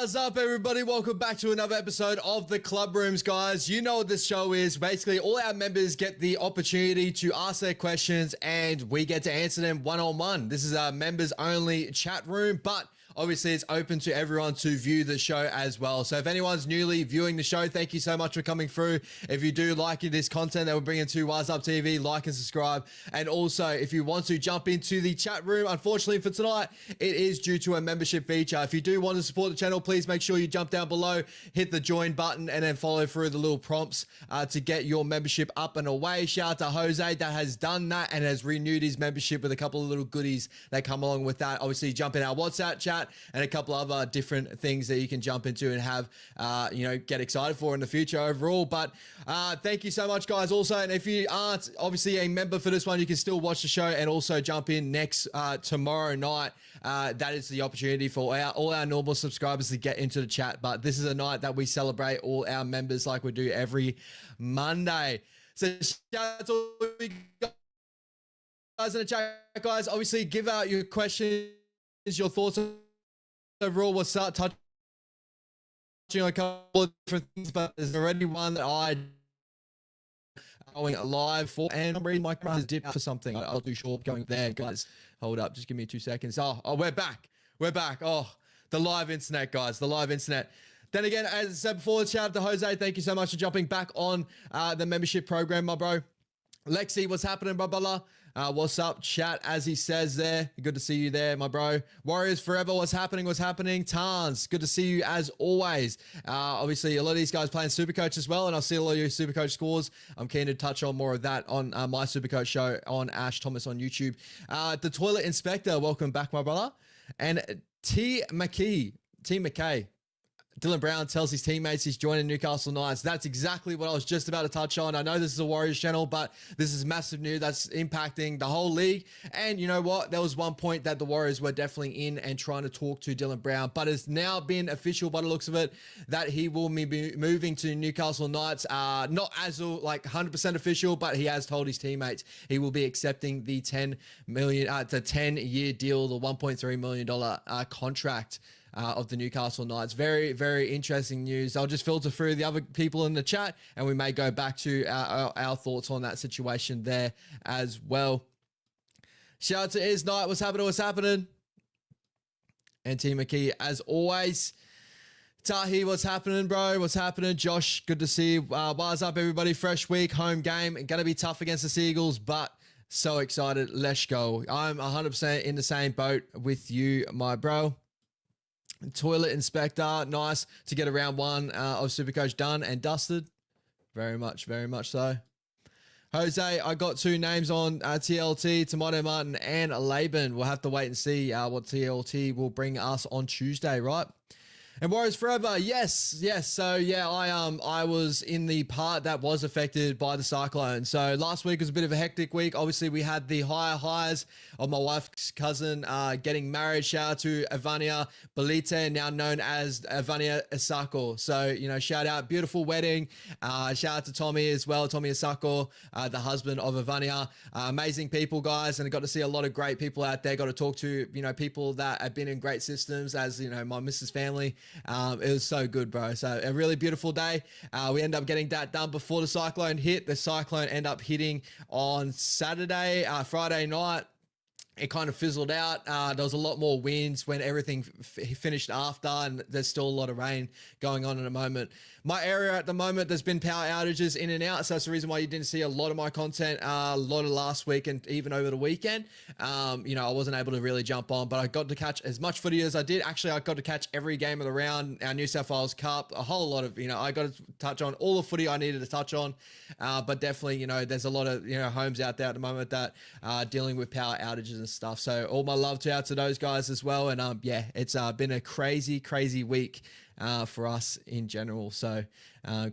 What's up, everybody? Welcome back to another episode of the Clubrooms, guys. You know what this show is. Basically, all our members get the opportunity to ask their questions and we get to answer them one-on-one. This is a members-only chat room, but obviously it's open to everyone to view the show as well. So if anyone's newly viewing the show, thank you so much for coming through. If you do like this content that we're bringing to What's Up TV, like and subscribe. And also, if you want to jump into the chat room, unfortunately for tonight, it is due to a membership feature. If you do want to support the channel, please make sure you jump down below, hit the join button, and then follow through the little prompts to get your membership up and away. Shout out to Jose that has done that and has renewed his membership with a couple of little goodies that come along with that. Obviously, jump in our WhatsApp chat and a couple other different things that you can jump into and have, get excited for in the future overall. But thank you so much, guys. Also, and if you aren't obviously a member for this one, you can still watch the show and also jump in next tomorrow night. That is the opportunity for all our normal subscribers to get into the chat. But this is a night that we celebrate all our members like we do every Monday. So shout out to all you guys in the chat, guys. Obviously, give out your questions, your thoughts overall. We'll start touching on a couple of different things, but there's already one that I going live for, and I'm reading my camera has dipped for something. I'll do short going there, guys. Hold up, just give me 2 seconds. Oh, we're back. We're back. Oh, the live internet, guys. The live internet. Then again, as I said before, shout out to Jose. Thank you so much for jumping back on the membership program, my bro. Lexi, what's happening, blah, blah, blah. What's up, chat, as he says there. Good to see you there, my bro. Warriors Forever, what's happening? What's happening? Tans, good to see you as always. Obviously, a lot of these guys playing Supercoach as well, and I'll see a lot of your Supercoach scores. I'm keen to touch on more of that on my Supercoach show on Ash Thomas on YouTube. The Toilet Inspector, welcome back, my brother. And T. McKay. Dylan Brown tells his teammates he's joining Newcastle Knights. That's exactly what I was just about to touch on. I know this is a Warriors channel, but this is massive news that's impacting the whole league. And you know what? There was one point that the Warriors were definitely in and trying to talk to Dylan Brown, but it's now been official by the looks of it that he will be moving to Newcastle Knights. Not as like 100% official, but he has told his teammates he will be accepting the 10-year deal, the $1.3 million contract of the Newcastle Knights. Very, very interesting news. I'll just filter through the other people in the chat and we may go back to our thoughts on that situation there as well. Shout out to Is Knight. What's happening? What's happening? And T. McKee, as always. Tahi, what's happening, bro? What's happening? Josh, good to see you. What's up, everybody? Fresh week, home game. Going to be tough against the Seagulls, but so excited. Let's go. I'm 100% in the same boat with you, my bro. Toilet Inspector, nice to get a round one of Supercoach done and dusted. Very much so. Jose, I got 2 names on TLT, Tomato Martin and Laban. We'll have to wait and see what TLT will bring us on Tuesday, right? And Warriors forever, yes. So yeah, I was in the part that was affected by the cyclone. So last week was a bit of a hectic week. Obviously, we had the highs of my wife's cousin getting married. Shout out to Ivania Belite, now known as Ivania Isako. So shout out, beautiful wedding. Shout out to Tommy as well, Tommy Isako, the husband of Ivania. Amazing people, guys, and I got to see a lot of great people out there. Got to talk to people that have been in great systems, as my Mrs. family. It was so good, bro. So a really beautiful day. We ended up getting that done before the cyclone hit. The cyclone ended up hitting on Friday night. It kind of fizzled out. There was a lot more winds when everything finished after, and there's still a lot of rain going on at the moment. My area at the moment, there's been power outages in and out, so that's the reason why you didn't see a lot of my content a lot of last week and even over the weekend. I wasn't able to really jump on, but I got to catch as much footage as I did. Actually, I got to catch every game of the round, our New South Wales Cup, a whole lot of, I got to touch on all the footy I needed to touch on, but definitely, there's a lot of, homes out there at the moment that are dealing with power outages and stuff. So all my love out to those guys as well. And yeah, it's been a crazy week for us in general. So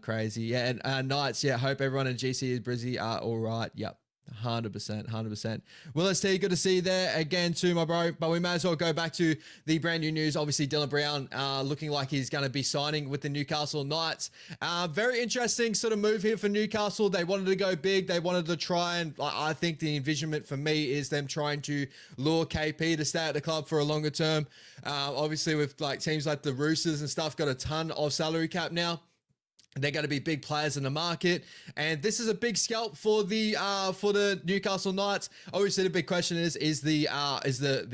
crazy. Yeah. And Knights, yeah, hope everyone in GC is Brizzy are all right. Yep. 100%. Will ST, good to see you there again too, my bro. But we may as well go back to the brand new news. Obviously, Dylan Brown looking like he's going to be signing with the Newcastle Knights. Very interesting sort of move here for Newcastle. They wanted to go big. They wanted to try, and I think the envisionment for me is them trying to lure KP to stay at the club for a longer term. Obviously, with like teams like the Roosters and stuff, got a ton of salary cap now. They're going to be big players in the market, and this is a big scalp for the Newcastle Knights. Obviously, the big question is the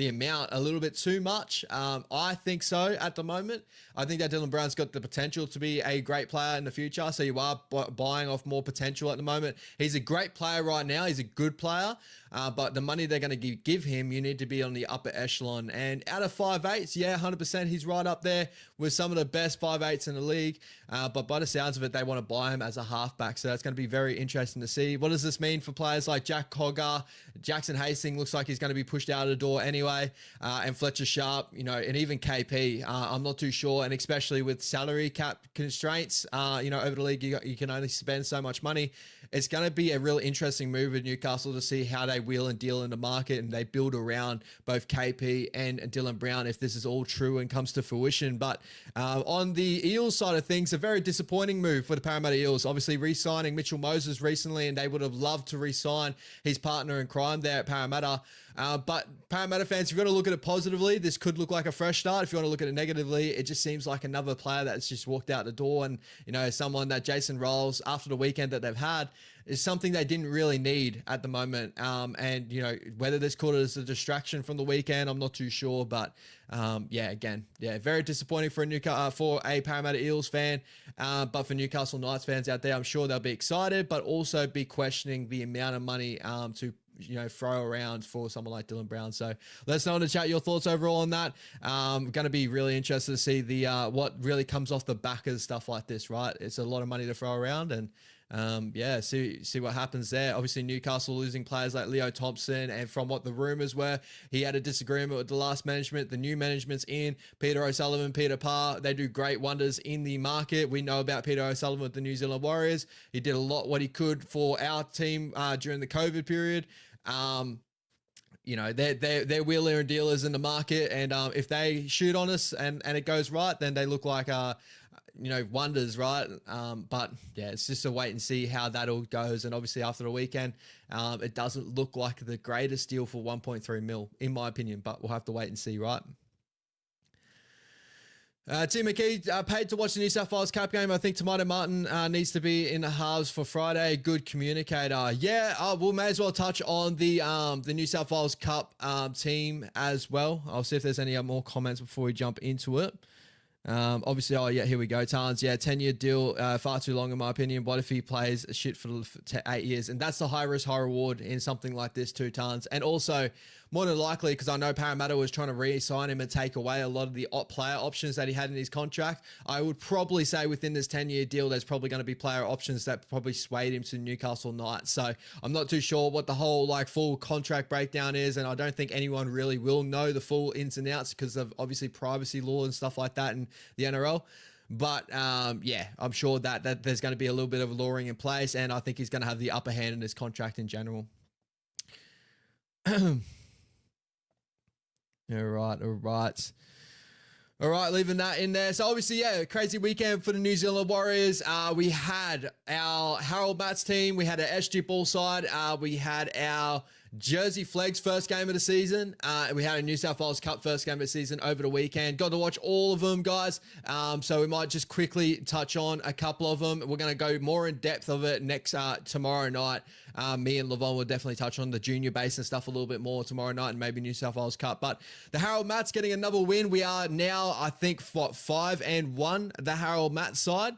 amount a little bit too much? I think so at the moment. I think that Dylan Brown's got the potential to be a great player in the future. So you are buying off more potential at the moment. He's a great player right now. He's a good player, but the money they're going to give him, you need to be on the upper echelon. And out of 5'8", yeah, 100%, he's right up there with some of the best 5'8s in the league. But by the sounds of it, they want to buy him as a halfback. So that's going to be very interesting to see. What does this mean for players like Jack Cogger? Jackson Hastings looks like he's going to be pushed out of the door anyway. And Fletcher Sharp, and even KP, I'm not too sure. And especially with salary cap constraints, over the league, you can only spend so much money. It's going to be a real interesting move with Newcastle to see how they wheel and deal in the market, and they build around both KP and Dylan Brown if this is all true and comes to fruition. But on the Eels side of things, a very disappointing move for the Parramatta Eels. Obviously re-signing Mitchell Moses recently, and they would have loved to re-sign his partner in crime there at Parramatta. But Parramatta fans, if you want to look at it positively, this could look like a fresh start. If you want to look at it negatively, it just seems like another player that's just walked out the door, and someone that Jason Rolls, after the weekend that they've had, is something they didn't really need at the moment. And whether this caught it as a distraction from the weekend, I'm not too sure. But very disappointing for a Parramatta Eels fan. But for Newcastle Knights fans out there, I'm sure they'll be excited, but also be questioning the amount of money to throw around for someone like Dylan Brown. So let us know in the chat your thoughts overall on that. Going to be really interested to see the what really comes off the back of stuff like this, right? It's a lot of money to throw around, and see what happens there. Obviously, Newcastle losing players like Leo Thompson, and from what the rumors were, he had a disagreement with the last management. The new management's in. Peter O'Sullivan, Peter Parr, they do great wonders in the market. We know about Peter O'Sullivan with the New Zealand Warriors. He did a lot what he could for our team during the COVID period. They're wheeler and dealers in the market, and if they shoot on us and it goes right, then they look like wonders, right? But yeah, it's just a wait and see how that all goes. And obviously after the weekend, it doesn't look like the greatest deal for 1.3 mil, in my opinion, but we'll have to wait and see, right? Tim McKee, paid to watch the New South Wales Cup game. I think Tomato Martin needs to be in the halves for Friday. Good communicator. Yeah, we'll may as well touch on the New South Wales Cup team as well. I'll see if there's any more comments before we jump into it. Obviously, here we go. Tans, 10-year deal, far too long in my opinion. What if he plays shit for 8 years? And that's the high risk, high reward in something like this too, Tans. And also, more than likely, because I know Parramatta was trying to re-sign him and take away a lot of the player options that he had in his contract. I would probably say within this 10-year deal, there's probably going to be player options that probably swayed him to Newcastle Knights. So I'm not too sure what the whole like full contract breakdown is, and I don't think anyone really will know the full ins and outs because of obviously privacy law and stuff like that in the NRL. But yeah, I'm sure that there's going to be a little bit of luring in place, and I think he's going to have the upper hand in his contract in general. All right, leaving that in there. So obviously, yeah, crazy weekend for the New Zealand Warriors. We had our Harold Matts team. We had our SG Ball side. We had our Jersey Flegs first game of the season. We had a New South Wales Cup first game of the season over the weekend. Got to watch all of them, guys. So we might just quickly touch on a couple of them. We're going to go more in depth of it next tomorrow night. Me and Levon will definitely touch on the junior base and stuff a little bit more tomorrow night, and maybe New South Wales Cup. But the Harold Matts getting another win. We are now, I think, 5-1, the Harold Matts side,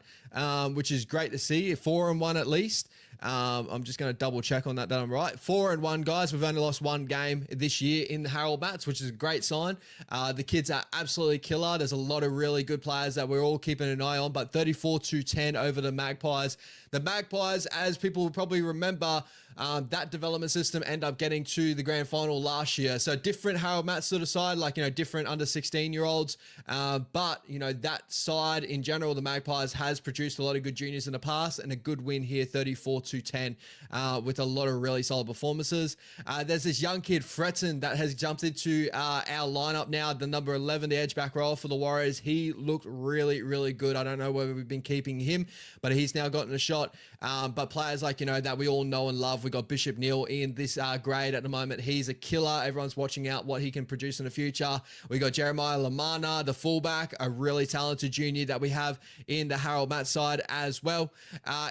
which is great to see. 4-1 at least. I'm just going to double check on that I'm right. 4-1, guys. We've only lost one game this year in the Harold Matts, which is a great sign. The kids are absolutely killer. There's a lot of really good players that we're all keeping an eye on, but 34-10 over the Magpies. The Magpies, as people will probably remember, that development system ended up getting to the grand final last year. So different Harold Matts sort of side, like, different under 16-year-olds. But, that side in general, the Magpies has produced a lot of good juniors in the past, and a good win here, 34-10, with a lot of really solid performances. There's this young kid, Fretton, that has jumped into our lineup now, the number 11, the edge back row for the Warriors. He looked really, really good. I don't know whether we've been keeping him, but he's now gotten a shot. But players like, that we all know and love. We got Bishop Neal in this grade at the moment. He's a killer. Everyone's watching out what he can produce in the future. We got Jeremiah Lamana, the fullback, a really talented junior that we have in the Harold Matts side as well.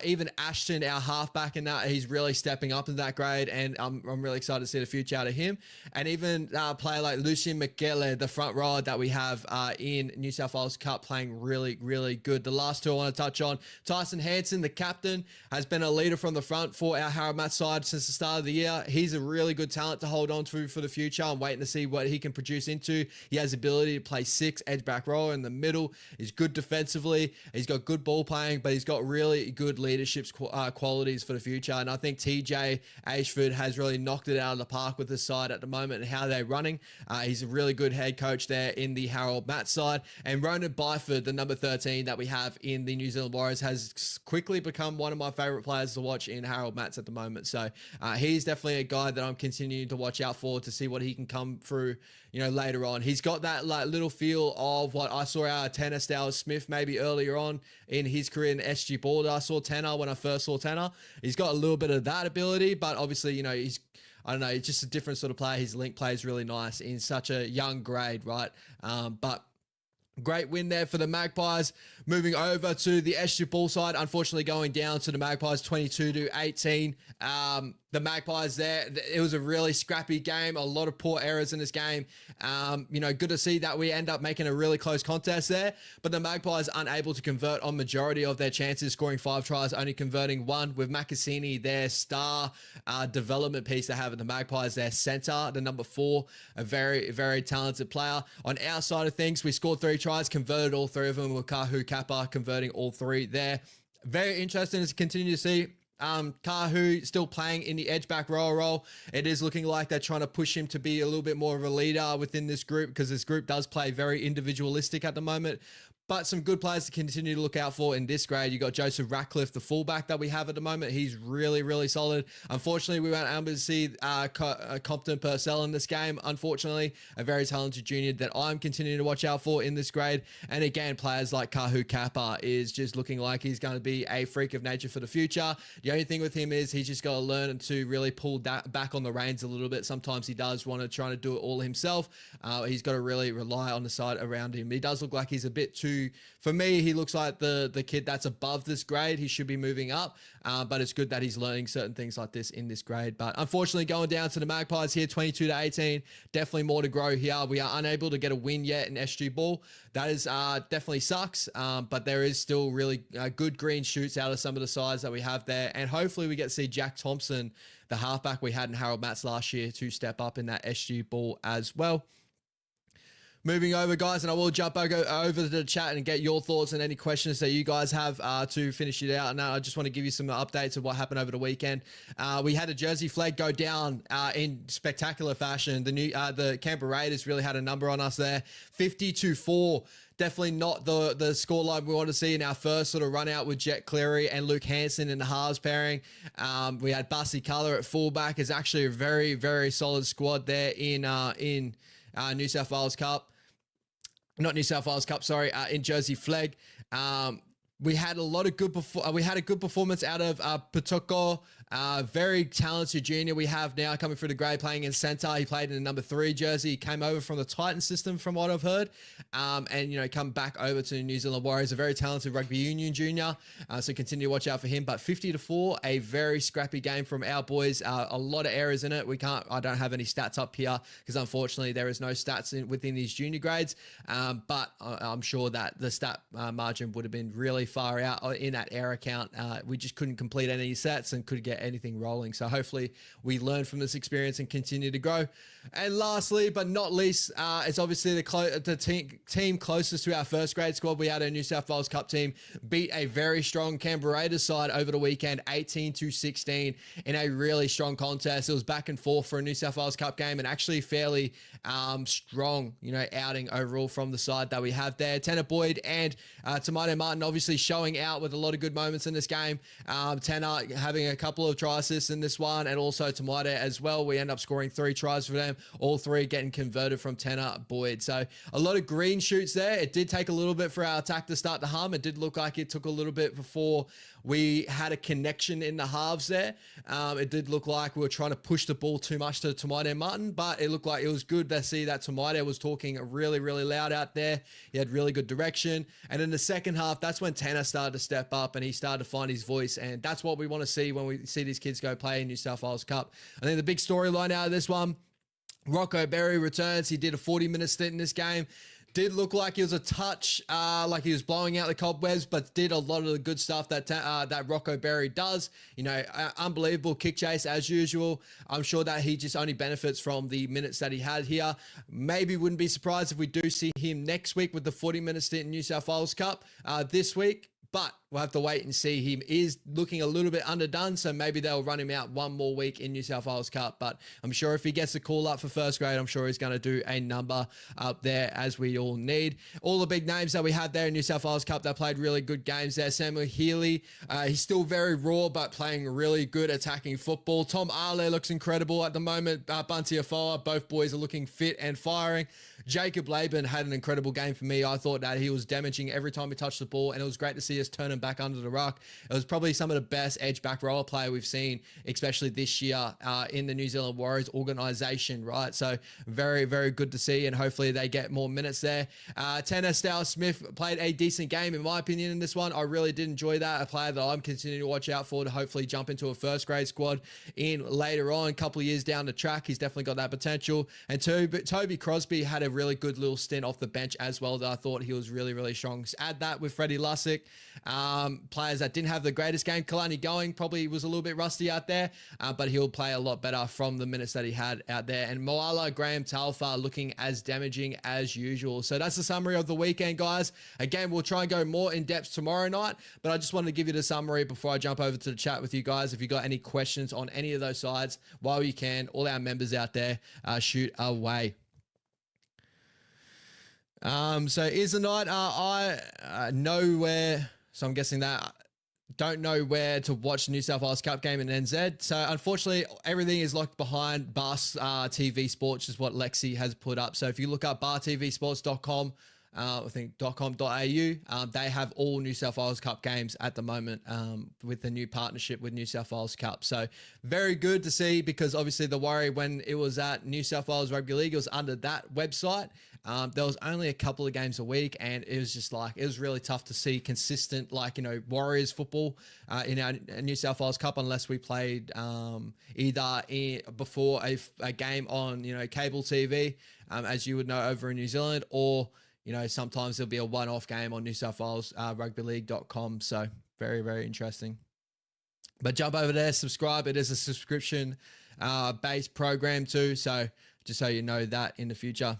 Even Ashton, our halfback, in that, he's really stepping up in that grade, and I'm really excited to see the future out of him. And even a player like Lucien McGilley, the front row that we have in New South Wales Cup, playing really, really good. The last two I want to touch on, Tyson Hanson, the captain, has been a leader from the front for our Harold Matts side since the start of the year. He's a really good talent to hold on to for the future. I'm waiting to see what he can produce into. He has the ability to play 6 edge back row in the middle. He's good defensively. He's got good ball playing, but he's got really good leadership qualities for the future. And I think TJ Ashford has really knocked it out of the park with this side at the moment and how they're running. He's a really good head coach there in the Harold Matts side. And Ronan Byford, the number 13 that we have in the New Zealand Warriors, has quickly become one of my favorite players to watch in Harold Matts at the moment. So he's definitely a guy that I'm continuing to watch out for, to see what he can come through, later on. He's got that like little feel of what I saw out of Tanner Stowers Smith maybe earlier on in his career in SG Ball. I saw Tanner when I first saw Tanner. He's got a little bit of that ability, but obviously, he's, I don't know, it's just a different sort of player. His link play is really nice in such a young grade, right? But great win there for the Magpies. Moving over to the SG Ball side, unfortunately going down to the Magpies 22-18. The Magpies there, it was a really scrappy game, a lot of poor errors in this game. Good to see that we end up making a really close contest there, but the Magpies unable to convert on majority of their chances, scoring 5 tries, only converting 1, with Makasini, their star development piece they have at the Magpies, their center, the number 4, a very, very talented player. On our side of things, we scored 3 tries, converted all 3 of them, with Kahu Kappa converting all 3 there. Very interesting to continue to see Kahu still playing in the edge back row role. It is looking like they're trying to push him to be a little bit more of a leader within this group, because this group does play very individualistic at the moment. But some good players to continue to look out for in this grade. You got Joseph Ratcliffe, the fullback that we have at the moment. He's really, really solid. Unfortunately, we weren't able to see Compton Purcell in this game. Unfortunately, a very talented junior that I'm continuing to watch out for in this grade. And again, players like Kahu Kappa is just looking like he's going to be a freak of nature for the future. The only thing with him is he's just got to learn to really pull that back on the reins a little bit. Sometimes he does want to try to do it all himself. He's got to really rely on the side around him. He does look like he's a bit too, for me, he looks like the kid that's above this grade. He should be moving up, but it's good that he's learning certain things like this in this grade. But unfortunately, going down to the Magpies here, 22-18, definitely more to grow here. We are unable to get a win yet in SG Ball. That is definitely sucks, but there is still really good green shoots out of some of the sides that we have there. And hopefully we get to see Jack Thompson the halfback we had in Harold Matz last year to step up in that SG ball as well. Moving over, guys, and I will jump over to the chat and get your thoughts and any questions that you guys have to finish it out. And I just want to give you some updates of what happened over the weekend. We had a Jersey Flegg go down in spectacular fashion. The Canberra Raiders really had a number on us there, 50-4. Definitely not the scoreline we want to see in our first sort of run out with Jet Cleary and Luke Hanson in the halves pairing. We had Bussy Colour at fullback. It's actually a very, very solid squad there in New South Wales Cup. Not New South Wales Cup, sorry, in Jersey Flegg. We had a lot of we had a good performance out of Patoko, very talented junior we have now coming through the grade, playing in centre. He played in the number 3 jersey. He came over from the Titan system, from what I've heard, and come back over to New Zealand Warriors. A very talented rugby union junior, so continue to watch out for him. But 50-4, a very scrappy game from our boys. A lot of errors in it. I don't have any stats up here because unfortunately there is no stats within these junior grades. But I'm sure that the stat margin would have been really far out in that error count. We just couldn't complete any sets and could get anything rolling. So hopefully we learn from this experience and continue to grow. And lastly, but not least, it's obviously the team closest to our first grade squad. We had a New South Wales Cup team beat a very strong Canberra Raiders side over the weekend, 18-16 in a really strong contest. It was back and forth for a New South Wales Cup game and actually fairly strong, outing overall from the side that we have there. Tanner Boyd and Tevaga Martin obviously showing out with a lot of good moments in this game. Tanner having a couple of try assists in this one, and also Tevaga as well. We end up scoring 3 tries for them, all 3 getting converted from Tanner Boyd. So a lot of green shoots there. It did take a little bit for our attack to start to hum. It did look like it took a little bit before we had a connection in the halves there. It did look like we were trying to push the ball too much to Tevaga Martin, but it looked like it was good to see that Tevaga was talking really, really loud out there. He had really good direction. And in the second half, that's when Tanner started to step up and he started to find his voice. And that's what we want to see when we see these kids go play in New South Wales Cup. I think the big storyline out of this one, Rocco Berry returns. He did a 40-minute stint in this game. Did look like he was a touch, like he was blowing out the cobwebs, but did a lot of the good stuff that Rocco Berry does. Unbelievable kick chase as usual. I'm sure that he just only benefits from the minutes that he had here. Maybe wouldn't be surprised if we do see him next week with the 40-minute stint in New South Wales Cup this week. But we'll have to wait and see. He is looking a little bit underdone, so maybe they'll run him out one more week in New South Wales Cup. But I'm sure if he gets a call up for first grade, I'm sure he's going to do a number up there, as we all need. All the big names that we had there in New South Wales Cup, they played really good games there. Samuel Healey, he's still very raw, but playing really good attacking football. Tom Ale looks incredible at the moment. Bunty Afoa, both boys are looking fit and firing. Jacob Laban had an incredible game for me. I thought that he was damaging every time he touched the ball, and it was great to see us turn him back under the ruck. It was probably some of the best edge back roller play we've seen, especially this year in the New Zealand Warriors organization, right? So very, very good to see, and hopefully they get more minutes there. Tanner Stowell-Smith played a decent game, in my opinion, in this one. I really did enjoy that. A player that I'm continuing to watch out for to hopefully jump into a first grade squad in later on, a couple of years down the track. He's definitely got that potential. And Toby Crosby had a really good little stint off the bench as well that I thought he was really, really strong. Just add that with Freddie Lussick. Players that didn't have the greatest game. Kalani Going probably was a little bit rusty out there, but he'll play a lot better from the minutes that he had out there. And Moala Graham Talfa looking as damaging as usual. So that's the summary of the weekend, guys. Again, we'll try and go more in depth tomorrow night, but I just wanted to give you the summary before I jump over to the chat with you guys. If you got any questions on any of those sides, while you can, all our members out there, shoot away. So is the night, I know where, so I'm guessing that don't know where to watch the New South Wales Cup game in NZ. So unfortunately, everything is locked behind Bar TV Sports, is what Lexi has put up. So if you look up bartvsports.com, I think .com.au, they have all New South Wales Cup games at the moment with the new partnership with New South Wales Cup. So very good to see, because obviously the worry when it was at New South Wales Rugby League, it was under that website. There was only a couple of games a week, and it was just like, it was really tough to see consistent, Warriors football in our New South Wales Cup, unless we played either before a game on, cable TV, as you would know over in New Zealand, or sometimes there'll be a one-off game on New South Wales rugbyleague.com. So very, very interesting. But jump over there, subscribe. It is a subscription based program too. So just so you know that in the future.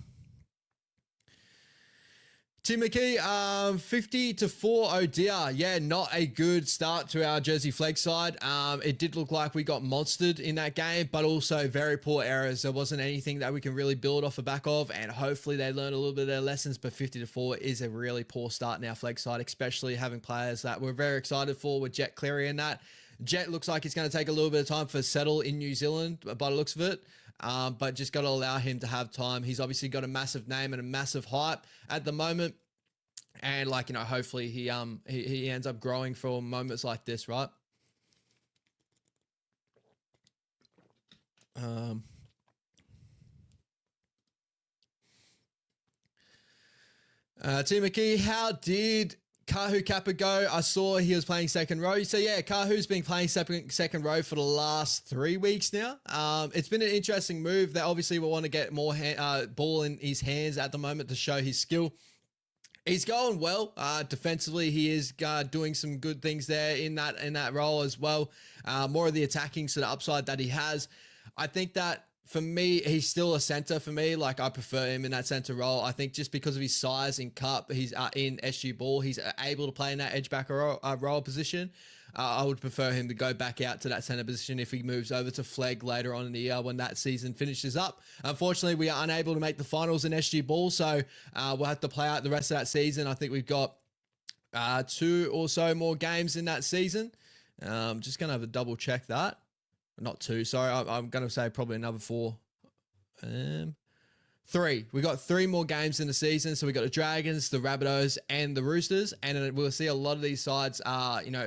Tim McKee, 50-4, oh dear. Yeah, not a good start to our Jersey Flegg side. It did look like we got monstered in that game, but also very poor errors. There wasn't anything that we can really build off the back of, and hopefully they learn a little bit of their lessons, but 50-4 is a really poor start in our Flegg side, especially having players that we're very excited for with Jet Cleary and that. Jet looks like it's going to take a little bit of time for settle in New Zealand by the looks of it. But just got to allow him to have time. He's obviously got a massive name and a massive hype at the moment. And like, hopefully he ends up growing for moments like this, right? Team McKee, how did Kahu Kappa go? I saw he was playing second row. So yeah, Kahu's been playing second row for the last 3 weeks now. It's been an interesting move. That obviously we want to get more ball in his hands at the moment to show his skill. He's going well defensively. He is doing some good things there in that role as well. More of the attacking sort of upside that he has. I think that for me, he's still a center for me. Like I prefer him in that center role. I think just because of his size in cup, he's in SG ball, he's able to play in that edge back role position. I would prefer him to go back out to that center position if he moves over to Flegg later on in the year when that season finishes up. Unfortunately, we are unable to make the finals in SG ball, so we'll have to play out the rest of that season. I think we've got 2 or so more games in that season. Just going to have a double check that. Not 2, sorry. I'm going to say probably another 4. 3. We got 3 more games in the season. So we got the Dragons, the Rabbitohs, and the Roosters. And we'll see a lot of these sides,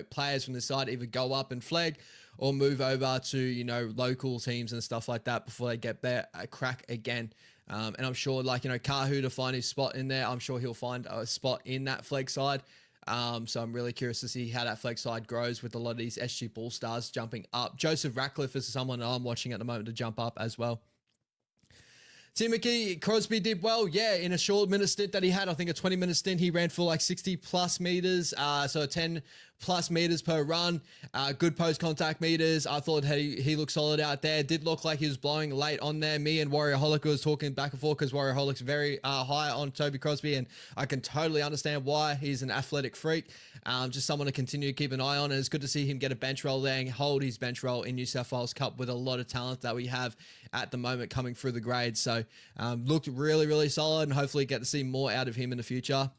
players from this side either go up and Flegg or move over to, local teams and stuff like that before they get their crack again. And I'm sure, Kahu to find his spot in there, I'm sure he'll find a spot in that Flegg side. So I'm really curious to see how that Flegg side grows with a lot of these SG Ball stars jumping up. Joseph Ratcliffe is someone I'm watching at the moment to jump up as well. Timothy Crosby did well, yeah, in a short minute stint that he had. I think a 20-minute stint, he ran for like 60+ meters, so 10+ meters per run. Good post-contact meters. I thought he looked solid out there. Did look like he was blowing late on there. Me and Warrior Holic was talking back and forth because Warrior Holic's very high on Toby Crosby, and I can totally understand why. He's an athletic freak. Just someone to continue to keep an eye on, and it's good to see him get a bench role there and hold his bench role in New South Wales Cup with a lot of talent that we have at the moment coming through the grades. So looked really, really solid, and hopefully get to see more out of him in the future.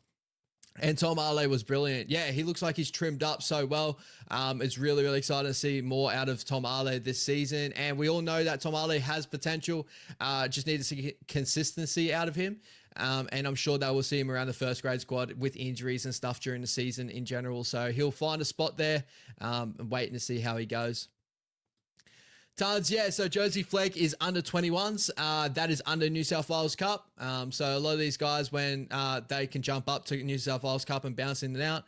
And Tom Ale was brilliant. Yeah, he looks like he's trimmed up so well. It's really, really exciting to see more out of Tom Ale this season. And we all know that Tom Ale has potential. Just need to see consistency out of him. And I'm sure that we'll see him around the first grade squad with injuries and stuff during the season in general. So he'll find a spot there. Waiting to see how he goes. Tons, yeah, so Jersey Flegg is under 21s. That is under New South Wales Cup. So a lot of these guys, when they can jump up to New South Wales Cup and bounce in and out,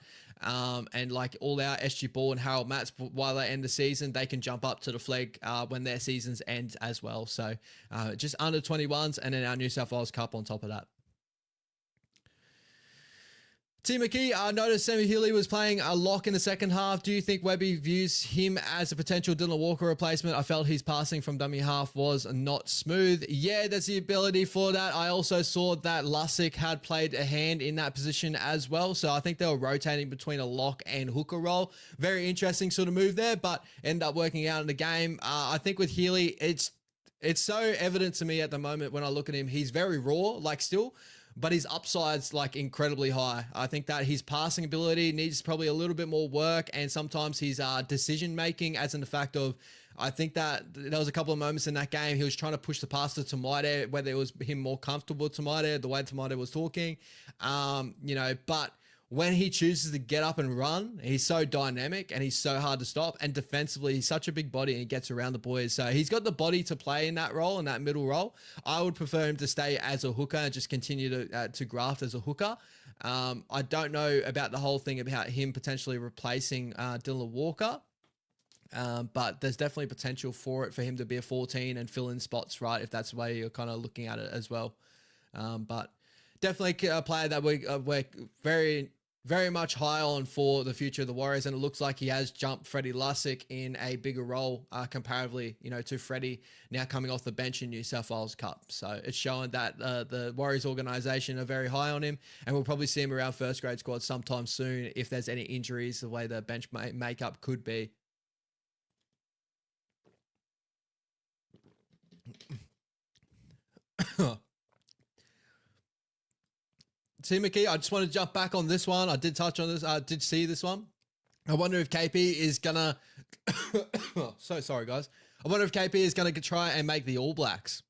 and like all our SG Ball and Harold Matts, while they end the season, they can jump up to the Flegg when their seasons end as well. So just under 21s, and then our New South Wales Cup on top of that. T. McKee, I noticed Sammy Healey was playing a lock in the second half. Do you think Webby views him as a potential Dylan Walker replacement? I felt his passing from dummy half was not smooth. Yeah, there's the ability for that. I also saw that Lussick had played a hand in that position as well. So I think they were rotating between a lock and hooker role. Very interesting sort of move there, but ended up working out in the game. I think with Healey, it's so evident to me at the moment when I look at him. He's very raw, like still, but his upside's like incredibly high. I think that his passing ability needs probably a little bit more work, and sometimes his decision making, as in the fact of, I think that there was a couple of moments in that game he was trying to push the pass to Tamaide, whether it was him more comfortable with Tamaide, the way Tamaide was talking, but when he chooses to get up and run, he's so dynamic and he's so hard to stop. And defensively, he's such a big body and he gets around the boys. So he's got the body to play in that role, in that middle role. I would prefer him to stay as a hooker and just continue to graft as a hooker. I don't know about the whole thing about him potentially replacing Dylan Walker. But there's definitely potential for him to be a 14 and fill in spots, right? If that's the way you're kind of looking at it as well. But definitely a player that we're very very much high on for the future of the Warriors, and it looks like he has jumped Freddie Lussick in a bigger role comparatively, to Freddie now coming off the bench in New South Wales Cup. So it's showing that the Warriors organization are very high on him, and we'll probably see him around first grade squad sometime soon if there's any injuries, the way the bench makeup could be. T McKee, I just want to jump back on this one. I did touch on this. I did see this one. I wonder if KP is gonna. So sorry, guys. I wonder if KP is gonna try and make the All Blacks.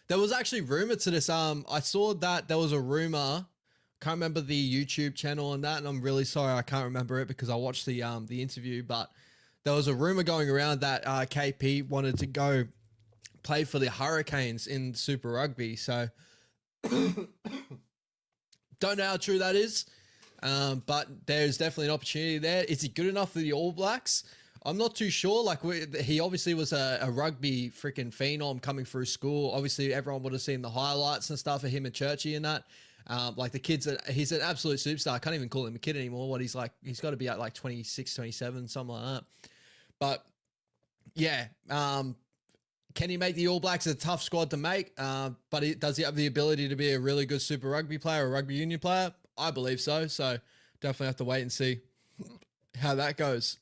There was actually rumor to this. I saw that there was a rumor. Can't remember the YouTube channel on that, and I'm really sorry I can't remember it because I watched the interview. But there was a rumor going around that KP wanted to go play for the Hurricanes in Super Rugby. So. Don't know how true that is, but there's definitely an opportunity there. Is he good enough for the All Blacks? I'm not too sure. Like, he obviously was a rugby freaking phenom coming through school. Obviously, everyone would have seen the highlights and stuff of him and Churchy and that. Like, the kids, he's an absolute superstar. I can't even call him a kid anymore. What he's like, he's got to be at like 26, 27, something like that. But, yeah, can he make the All Blacks? It's a tough squad to make, but does he have the ability to be a really good Super Rugby player or rugby union player? I believe so. So definitely have to wait and see how that goes.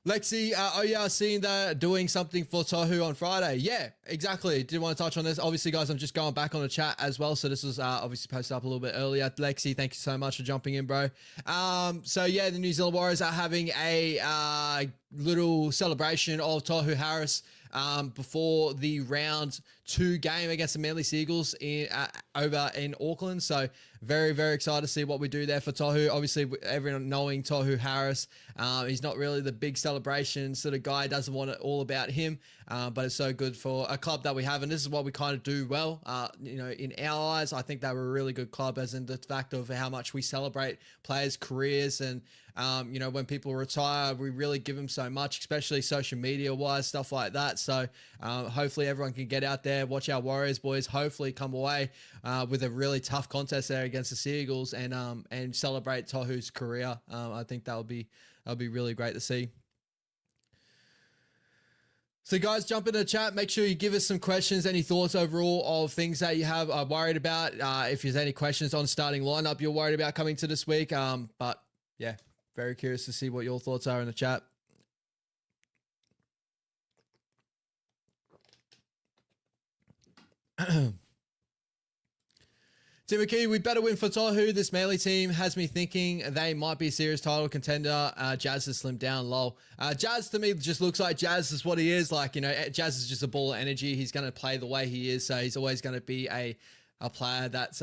Lexi, oh yeah, I've seen that doing something for Tohu on Friday. Yeah, exactly. Did want to touch on this. Obviously, guys, I'm just going back on the chat as well. So this was obviously posted up a little bit earlier. Lexi, thank you so much for jumping in, bro. So yeah, the New Zealand Warriors are having a little celebration of Tohu Harris before the round 2 game against the Manly Seagulls over in Auckland. So very, very excited to see what we do there for Tohu. Obviously, everyone knowing Tohu Harris, he's not really the big celebration sort of guy, doesn't want it all about him, but it's so good for a club that we have, and this is what we kind of do well. In our eyes, I think that we're a really good club, as in the fact of how much we celebrate players' careers, and when people retire, we really give them so much, especially social media wise, stuff like that. So hopefully everyone can get out there, watch our Warriors boys, hopefully come away with a really tough contest there against the Seagulls, and celebrate Tohu's career. I think that'll be really great to see. So guys, jump into the chat. Make sure you give us some questions, any thoughts overall of things that you have worried about. If there's any questions on starting lineup you're worried about coming to this week. But yeah, very curious to see what your thoughts are in the chat. Timothy, we better win for Tohu. This Manly team has me thinking they might be a serious title contender. Jazz has slimmed down, lol. Jazz to me just looks like Jazz is what he is. Like, Jazz is just a ball of energy. He's going to play the way he is. So he's always going to be a player that's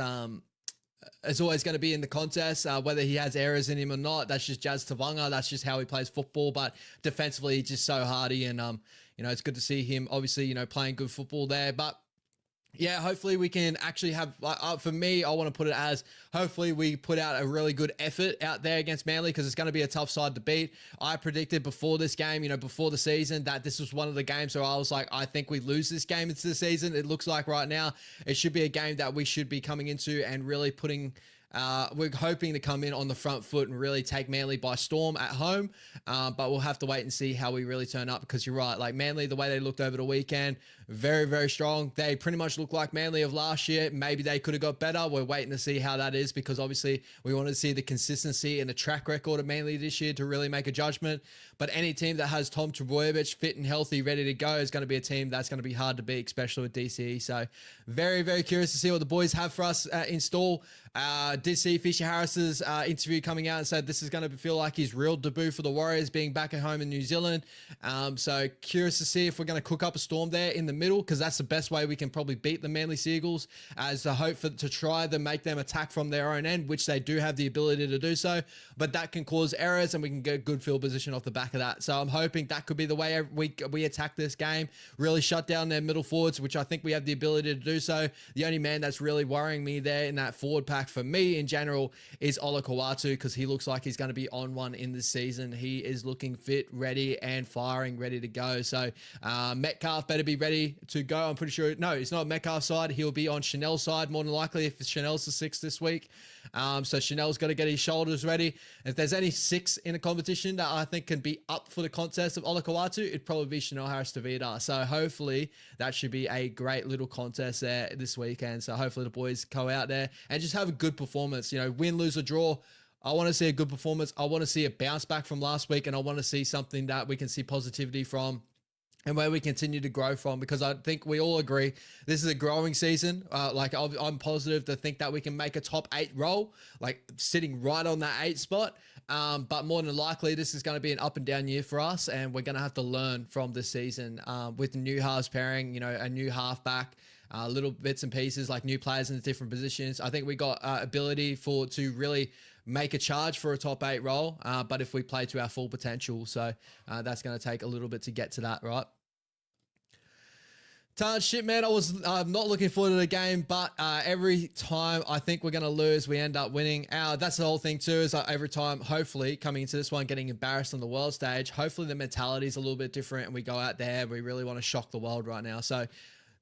is always going to be in the contest, whether he has errors in him or not. That's just Jazz Tevaga. That's just how he plays football. But defensively, he's just so hardy. And, it's good to see him, obviously, playing good football there. But yeah, hopefully we can actually have, for me, I want to put it as, hopefully we put out a really good effort out there against Manly, because it's going to be a tough side to beat. I predicted before this game, before the season, that this was one of the games where I was like, I think we lose this game into the season. It looks like right now it should be a game that we should be coming into and really putting... we're hoping to come in on the front foot and really take Manly by storm at home, but we'll have to wait and see how we really turn up, because you're right, like Manly, the way they looked over the weekend, very, very strong. They pretty much look like Manly of last year. Maybe they could have got better. We're waiting to see how that is, because obviously we want to see the consistency and the track record of Manly this year to really make a judgment. But any team that has Tom Trbojevic fit and healthy, ready to go, is going to be a team that's going to be hard to beat, especially with DCE. So very, very curious to see what the boys have for us in store. Did see Fisher Harris's interview coming out and said this is going to feel like his real debut for the Warriors, being back at home in New Zealand. So curious to see if we're going to cook up a storm there in the middle, because that's the best way we can probably beat the Manly Seagulls, as a hope to try to make them attack from their own end, which they do have the ability to do so, but that can cause errors and we can get good field position off the back of that. So I'm hoping that could be the way we attack this game, really shut down their middle forwards, which I think we have the ability to do so. The only man that's really worrying me there in that forward pack impact for me in general is Ola Kawatu, because he looks like he's going to be on one in this season. He is looking fit, ready, and firing, ready to go. So Metcalf better be ready to go. I'm pretty sure, no, it's not Metcalf's side. He'll be on Chanel's side, more than likely, if Chanel's the 6th this week. So Chanel's got to get his shoulders ready. If there's any 6 in a competition that I think can be up for the contest of Ola Kawatu, it'd probably be Chanel Harris-Tavita. So hopefully that should be a great little contest there this weekend. So hopefully the boys go out there and just have a good performance. You know, win, lose, or draw. I want to see a good performance. I want to see a bounce back from last week, and I want to see something that we can see positivity from and where we continue to grow from, because I think we all agree this is a growing season. I'm positive to think that we can make a top 8 roll, like sitting right on that 8 spot. But more than likely, this is going to be an up and down year for us, and we're going to have to learn from this season with the new halves pairing, you know, a new halfback, little bits and pieces like new players in the different positions. I think we got ability to really make a charge for a top 8 role, but if we play to our full potential, so that's going to take a little bit to get to that, right? Shit, man, I was not looking forward to the game, but every time I think we're going to lose, we end up winning. That's the whole thing too, is every time, hopefully, coming into this one, getting embarrassed on the world stage, hopefully the mentality is a little bit different and we go out there, we really want to shock the world right now. So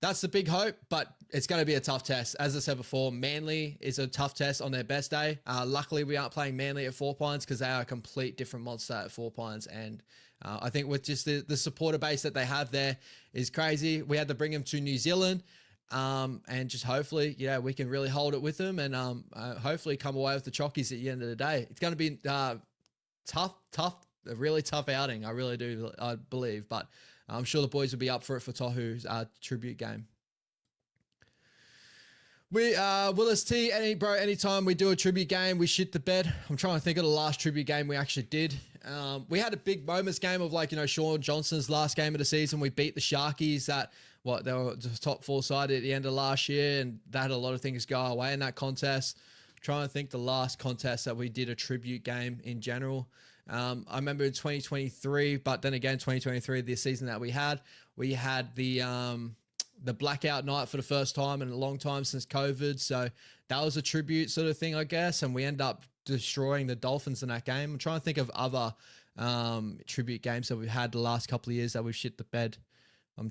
that's the big hope, but it's going to be a tough test. As I said before, Manly is a tough test on their best day. Luckily, we aren't playing Manly at 4 Pines, because they are a complete different monster at 4 Pines. And I think with just the supporter base that they have there is crazy. We had to bring them to New Zealand, and just hopefully, yeah, we can really hold it with them, and hopefully come away with the chockies at the end of the day. It's going to be tough, a really tough outing. I really do, I believe, but I'm sure the boys will be up for it for Tohu's tribute game. Willis T, anytime we do a tribute game, we shit the bed. I'm trying to think of the last tribute game we actually did. We had a big moments game of, like, you know, Sean Johnson's last game of the season. We beat the Sharkies they were the top 4 side at the end of last year, and they had a lot of things go away in that contest. Trying to think the last contest that we did a tribute game in general. I remember in 2023, but then again, 2023, the season that we had the blackout night for the first time in a long time since COVID. So that was a tribute sort of thing, I guess. And we end up destroying the Dolphins in that game. I'm trying to think of other tribute games that we've had the last couple of years that we've shit the bed. I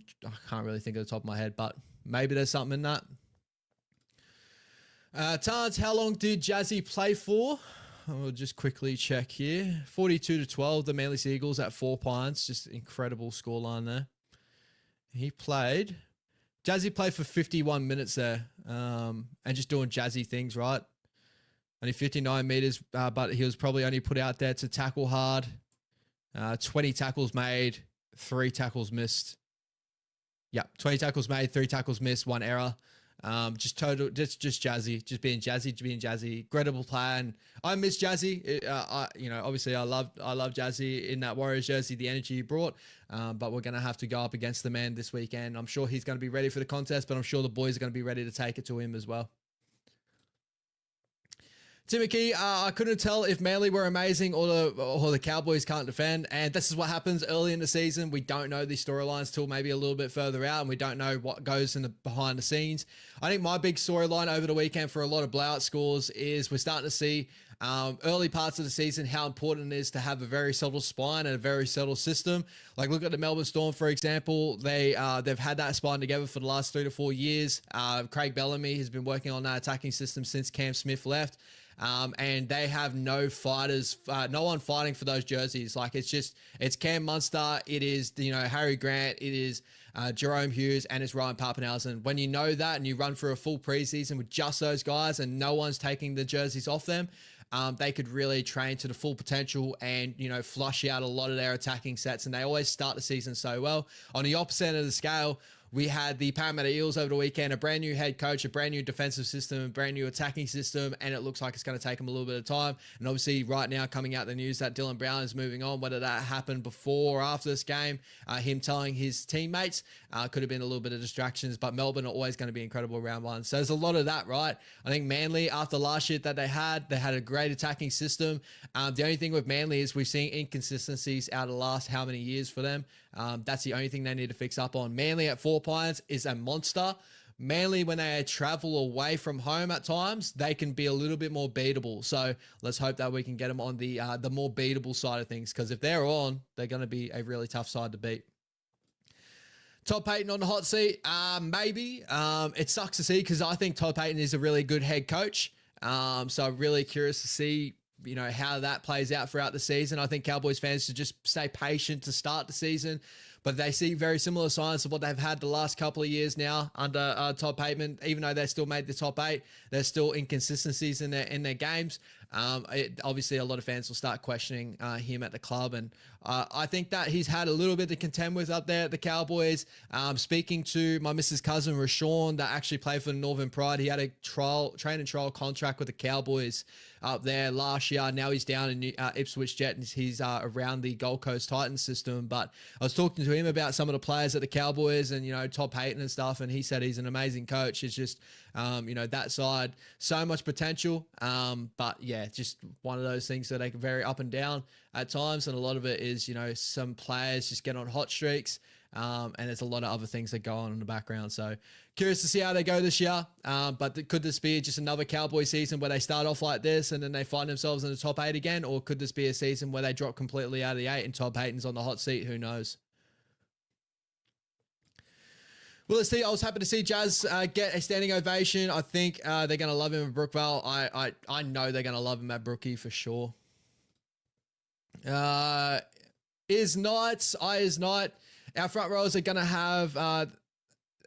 can't really think of the top of my head, but maybe there's something in that. Tans, how long did Jazzy play for? I'll just quickly check here. 42-12, the Manly Seagulls at 4 Pines. Just incredible scoreline there. Jazzy played for 51 minutes there, and just doing Jazzy things, right? Only 59 meters, but he was probably only put out there to tackle hard. 20 tackles made, 3 tackles missed. Yeah, 20 tackles made, 3 tackles missed, 1 error. Just Jazzy, just being Jazzy, incredible player. And I miss Jazzy. Obviously I love Jazzy in that Warriors jersey, the energy he brought. But we're going to have to go up against the man this weekend. I'm sure he's going to be ready for the contest, but I'm sure the boys are going to be ready to take it to him as well. Timothy, I couldn't tell if Manly were amazing or the Cowboys can't defend. And this is what happens early in the season. We don't know these storylines till maybe a little bit further out, and we don't know what goes in the behind the scenes. I think my big storyline over the weekend for a lot of blowout scores is we're starting to see early parts of the season how important it is to have a very subtle spine and a very subtle system. Like, look at the Melbourne Storm, for example. They've had that spine together for the last 3 to 4 years. Craig Bellamy has been working on that attacking system since Cam Smith left. And they have no fighters, no one fighting for those jerseys. Like, it's Cam Munster, it is, Harry Grant, it is Jerome Hughes, and it's Ryan Papenhuyzen. When you know that and you run for a full preseason with just those guys and no one's taking the jerseys off them, they could really train to the full potential and, flush out a lot of their attacking sets. And they always start the season so well. On the opposite end of the scale, we had the Parramatta Eels over the weekend, a brand new head coach, a brand new defensive system, a brand new attacking system, and it looks like it's going to take them a little bit of time. And obviously right now coming out the news that Dylan Brown is moving on, whether that happened before or after this game, him telling his teammates, could have been a little bit of distractions, but Melbourne are always going to be incredible round one. So there's a lot of that, right? I think Manly, after last year that they had a great attacking system. The only thing with Manly is we've seen inconsistencies out of the last how many years for them. That's the only thing they need to fix up on. Manly at 4 Pines is a monster, Mainly when they travel away from home at times, they can be a little bit more beatable. So let's hope that we can get them on the more beatable side of things, because if they're on, they're going to be a really tough side to beat. Todd Payten on the hot seat, maybe. It sucks to see because I think Todd Payten is a really good head coach. So I'm really curious to see, how that plays out throughout the season. I think Cowboys fans should just stay patient to start the season, but they see very similar signs of what they've had the last couple of years now under Todd Payten. Even though they still made the top 8, there's still inconsistencies in their games. Obviously, a lot of fans will start questioning him at the club, and I think that he's had a little bit to contend with up there at the Cowboys. Speaking to my Mrs. cousin Rashawn, that actually played for the Northern Pride, he had a train and trial contract with the Cowboys up there last year. Now he's down in Ipswich Jet, and he's around the Gold Coast Titans system. But I was talking to him about some of the players at the Cowboys and, Todd Payten and stuff, and he said he's an amazing coach. It's just, that side, so much potential. But yeah, just one of those things that are very up and down at times. And a lot of it is, some players just get on hot streaks. And there's a lot of other things that go on in the background. So curious to see how they go this year. But could this be just another Cowboy season where they start off like this and then they find themselves in the top 8 again? Or could this be a season where they drop completely out of the 8 and Todd Payten's on the hot seat? Who knows? Well, let's see. I was happy to see Jazz get a standing ovation. I think they're going to love him at Brookvale. I know they're going to love him at Brookie for sure. Is Knight. Our front rowers are going to have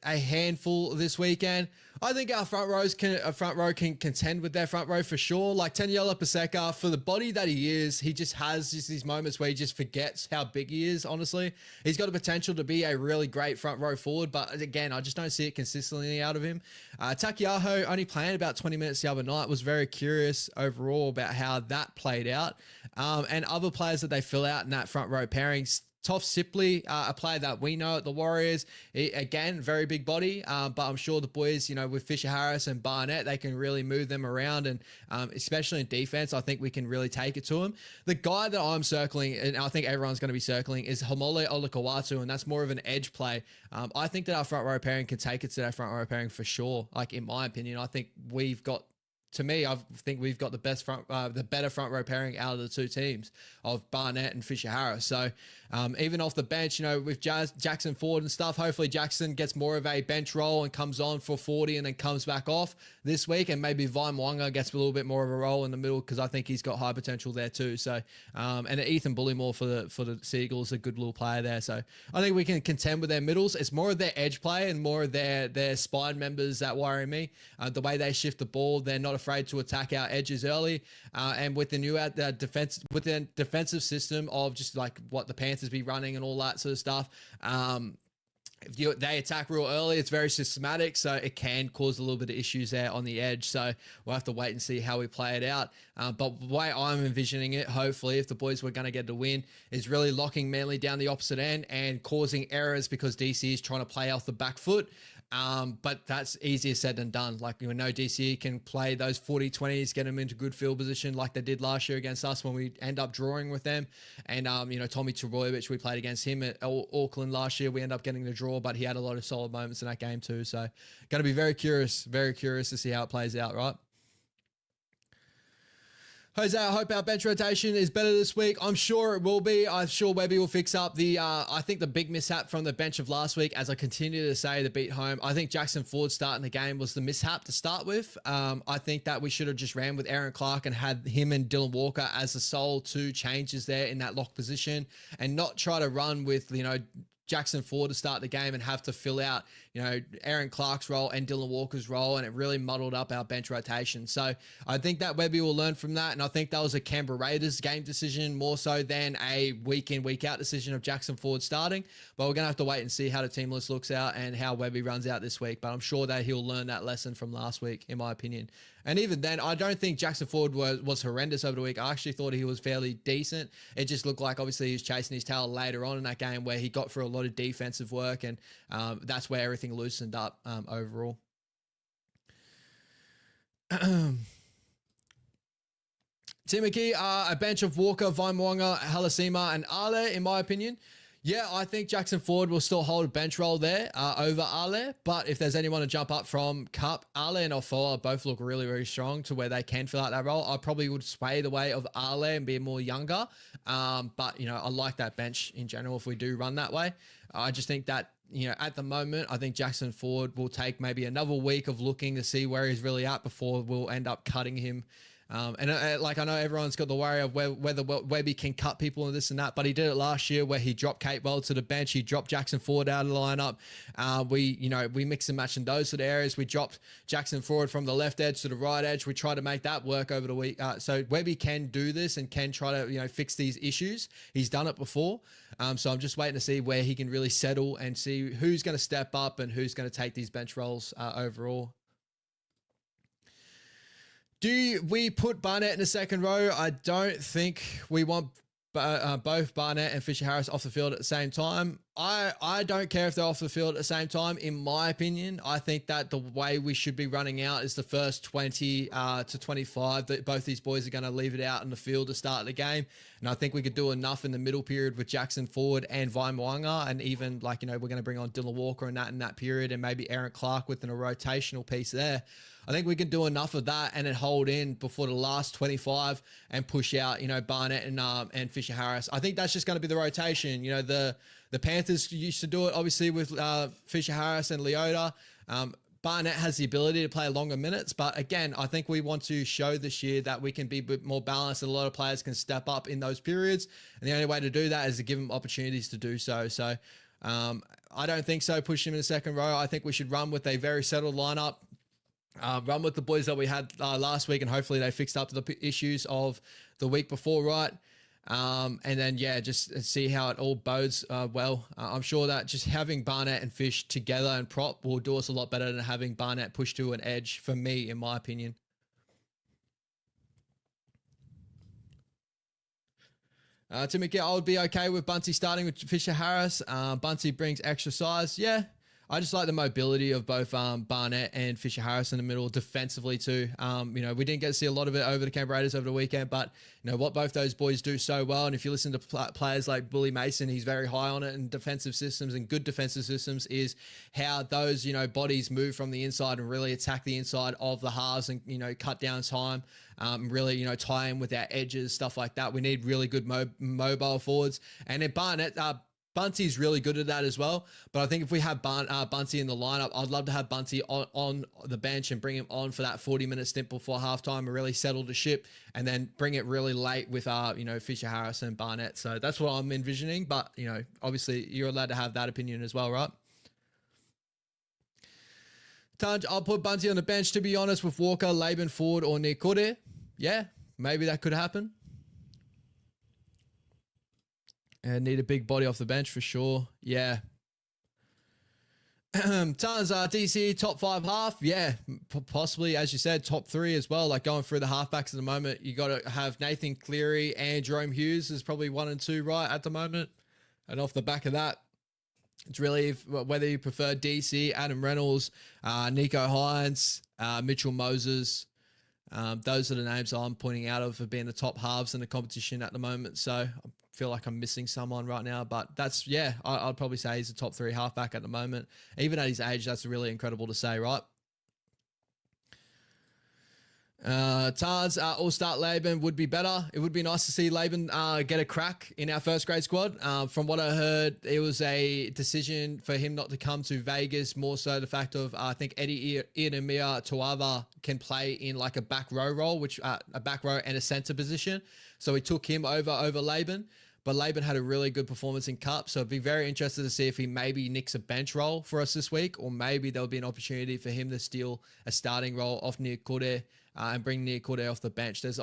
a handful this weekend. I think our front row can contend with their front row for sure. Like Taniela Paseka, for the body that he is, he just has these moments where he just forgets how big he is, honestly. He's got the potential to be a really great front row forward, but again, I just don't see it consistently out of him. Takiaho only playing about 20 minutes the other night. Was very curious overall about how that played out. And other players that they fill out in that front row pairings. Toph Sipley, a player that we know at the Warriors. Again, very big body, but I'm sure the boys, with Fisher Harris and Barnett, they can really move them around, and especially in defense, I think we can really take it to them. The guy that I'm circling, and I think everyone's going to be circling, is Homole Olakawatu, and that's more of an edge play. I think that our front row pairing can take it to that front row pairing for sure. Like, in my opinion, I think we've got, to me, I think we've got the better front row pairing out of the two teams of Barnett and Fisher Harris. So even off the bench, with Jackson Ford and stuff, hopefully Jackson gets more of a bench role and comes on for 40 and then comes back off this week. And maybe Vai Mwanga gets a little bit more of a role in the middle, because I think he's got high potential there too. So, and Ethan Bullymore for the Seagulls, a good little player there. So I think we can contend with their middles. It's more of their edge play and more of their spine members that worry me. The way they shift the ball, they're not afraid to attack our edges early, and with the new defensive system of just like what the Panthers be running and all that sort of stuff, if they attack real early, it's very systematic, so it can cause a little bit of issues there on the edge. So we'll have to wait and see how we play it out. But the way I'm envisioning it, hopefully, if the boys were going to get the win, is really locking Manly down the opposite end and causing errors because DC is trying to play off the back foot. But that's easier said than done. Like, know DCE can play those 40-20s, get them into good field position like they did last year against us when we end up drawing with them. And, Tommy Trebojevic, we played against him at Auckland last year. We end up getting the draw, but he had a lot of solid moments in that game too. So going to be very curious to see how it plays out, right? Jose, I hope our bench rotation is better this week. I'm sure it will be. I'm sure Webby will fix up I think the big mishap from the bench of last week, as I continue to say, to beat home. I think Jackson Ford starting the game was the mishap to start with. I think that we should have just ran with Aaron Clark and had him and Dylan Walker as the sole two changes there in that lock position, and not try to run with, Jackson Ford to start the game and have to fill out, Aaron Clark's role and Dylan Walker's role, and it really muddled up our bench rotation. So I think that Webby will learn from that, and I think that was a Canberra Raiders game decision more so than a week in, week out decision of Jackson Ford starting. But we're going to have to wait and see how the team list looks out and how Webby runs out this week. But I'm sure that he'll learn that lesson from last week, in my opinion. And even then, I don't think Jackson Ford was horrendous over the week. I actually thought he was fairly decent. It just looked like, obviously, he was chasing his tail later on in that game where he got through a lot of defensive work, and that's where everything loosened up overall. Timothy, a bench of Walker, Vai Mwanga, Halasima, and Ale, in my opinion. Yeah, I think Jackson Ford will still hold a bench role there over Ale. But if there's anyone to jump up from Cup, Ale and Ofoa both look really, really strong to where they can fill out that role. I probably would sway the way of Ale and be more younger. But, I like that bench in general if we do run that way. I just think that, at the moment, I think Jackson Ford will take maybe another week of looking to see where he's really at before we'll end up cutting him. I know everyone's got the worry of whether Webby can cut people and this and that, but he did it last year where he dropped Kate Well to the bench. He dropped Jackson Ford out of the lineup. We mix and match in those sort of areas. We dropped Jackson Ford from the left edge to the right edge. We try to make that work over the week. So Webby can do this and can try to, fix these issues. He's done it before. So I'm just waiting to see where he can really settle and see who's going to step up and who's going to take these bench roles overall. Do we put Barnett in the second row? I don't think we want both Barnett and Fisher Harris off the field at the same time. I don't care if they're off the field at the same time. In my opinion, I think that the way we should be running out is the first 20 to 25 that both these boys are going to leave it out in the field to start the game. And I think we could do enough in the middle period with Jackson Ford and Vaimawanga, and even we're going to bring on Dylan Walker in that period, and maybe Aaron Clark within a rotational piece there. I think we can do enough of that and then hold in before the last 25 and push out, Barnett and Fisher Harris. I think that's just going to be the rotation. The Panthers used to do it, obviously, with Fisher Harris and Leota. Barnett has the ability to play longer minutes, but again, I think we want to show this year that we can be a bit more balanced and a lot of players can step up in those periods. And the only way to do that is to give them opportunities to do so. So I don't think so. Push him in the second row. I think we should run with a very settled lineup. Run with the boys that we had last week, and hopefully they fixed up the issues of the week before, right? And then, just see how it all bodes well. I'm sure that just having Barnett and Fish together and prop will do us a lot better than having Barnett push to an edge, for me, in my opinion. Timothy, I would be okay with Bunty starting with Fisher Harris. Bunty brings extra size. Yeah. I just like the mobility of both Barnett and Fisher Harris in the middle defensively too. We didn't get to see a lot of it over the Canberra Raiders over the weekend, but what both those boys do so well. And if you listen to players like Bully Mason, he's very high on it in defensive systems and good defensive systems, is how those, bodies move from the inside and really attack the inside of the halves and, cut down time. Really, tie in with our edges, stuff like that. We need really good mobile forwards. And then Barnett, Bunty's really good at that as well. But I think if we have Bunty in the lineup, I'd love to have Bunty on the bench and bring him on for that 40-minute stint before halftime and really settle the ship, and then bring it really late with, Fisher Harris and Barnett. So that's what I'm envisioning. But, obviously you're allowed to have that opinion as well, right? Tanj, I'll put Bunty on the bench, to be honest, with Walker, Laban, Ford, or Nikore. Yeah, maybe that could happen. And need a big body off the bench for sure. Yeah. Tons DC top 5 half. Yeah, possibly, as you said, top 3 as well. Like going through the halfbacks at the moment, you got to have Nathan Cleary and Jerome Hughes is probably 1 and 2 right at the moment. And off the back of that, it's really whether you prefer DC, Adam Reynolds, Nico Hines, Mitchell Moses. Those are the names I'm pointing out of being the top halves in the competition at the moment. So I feel like I'm missing someone right now, but that's, I'd probably say he's a top 3 halfback at the moment. Even at his age, that's really incredible to say, right? Tars, all-start Laban would be better. It would be nice to see Laban get a crack in our first grade squad. From what I heard, it was a decision for him not to come to Vegas, more so the fact of I think Eddie Ianamia Tuava can play in like a back row role, which a back row and a center position. So he took him over Laban. But Laban had a really good performance in Cup, so I'd be very interested to see if he maybe nicks a bench role for us this week, or maybe there'll be an opportunity for him to steal a starting role off Niakure and bring Niakure off the bench. There's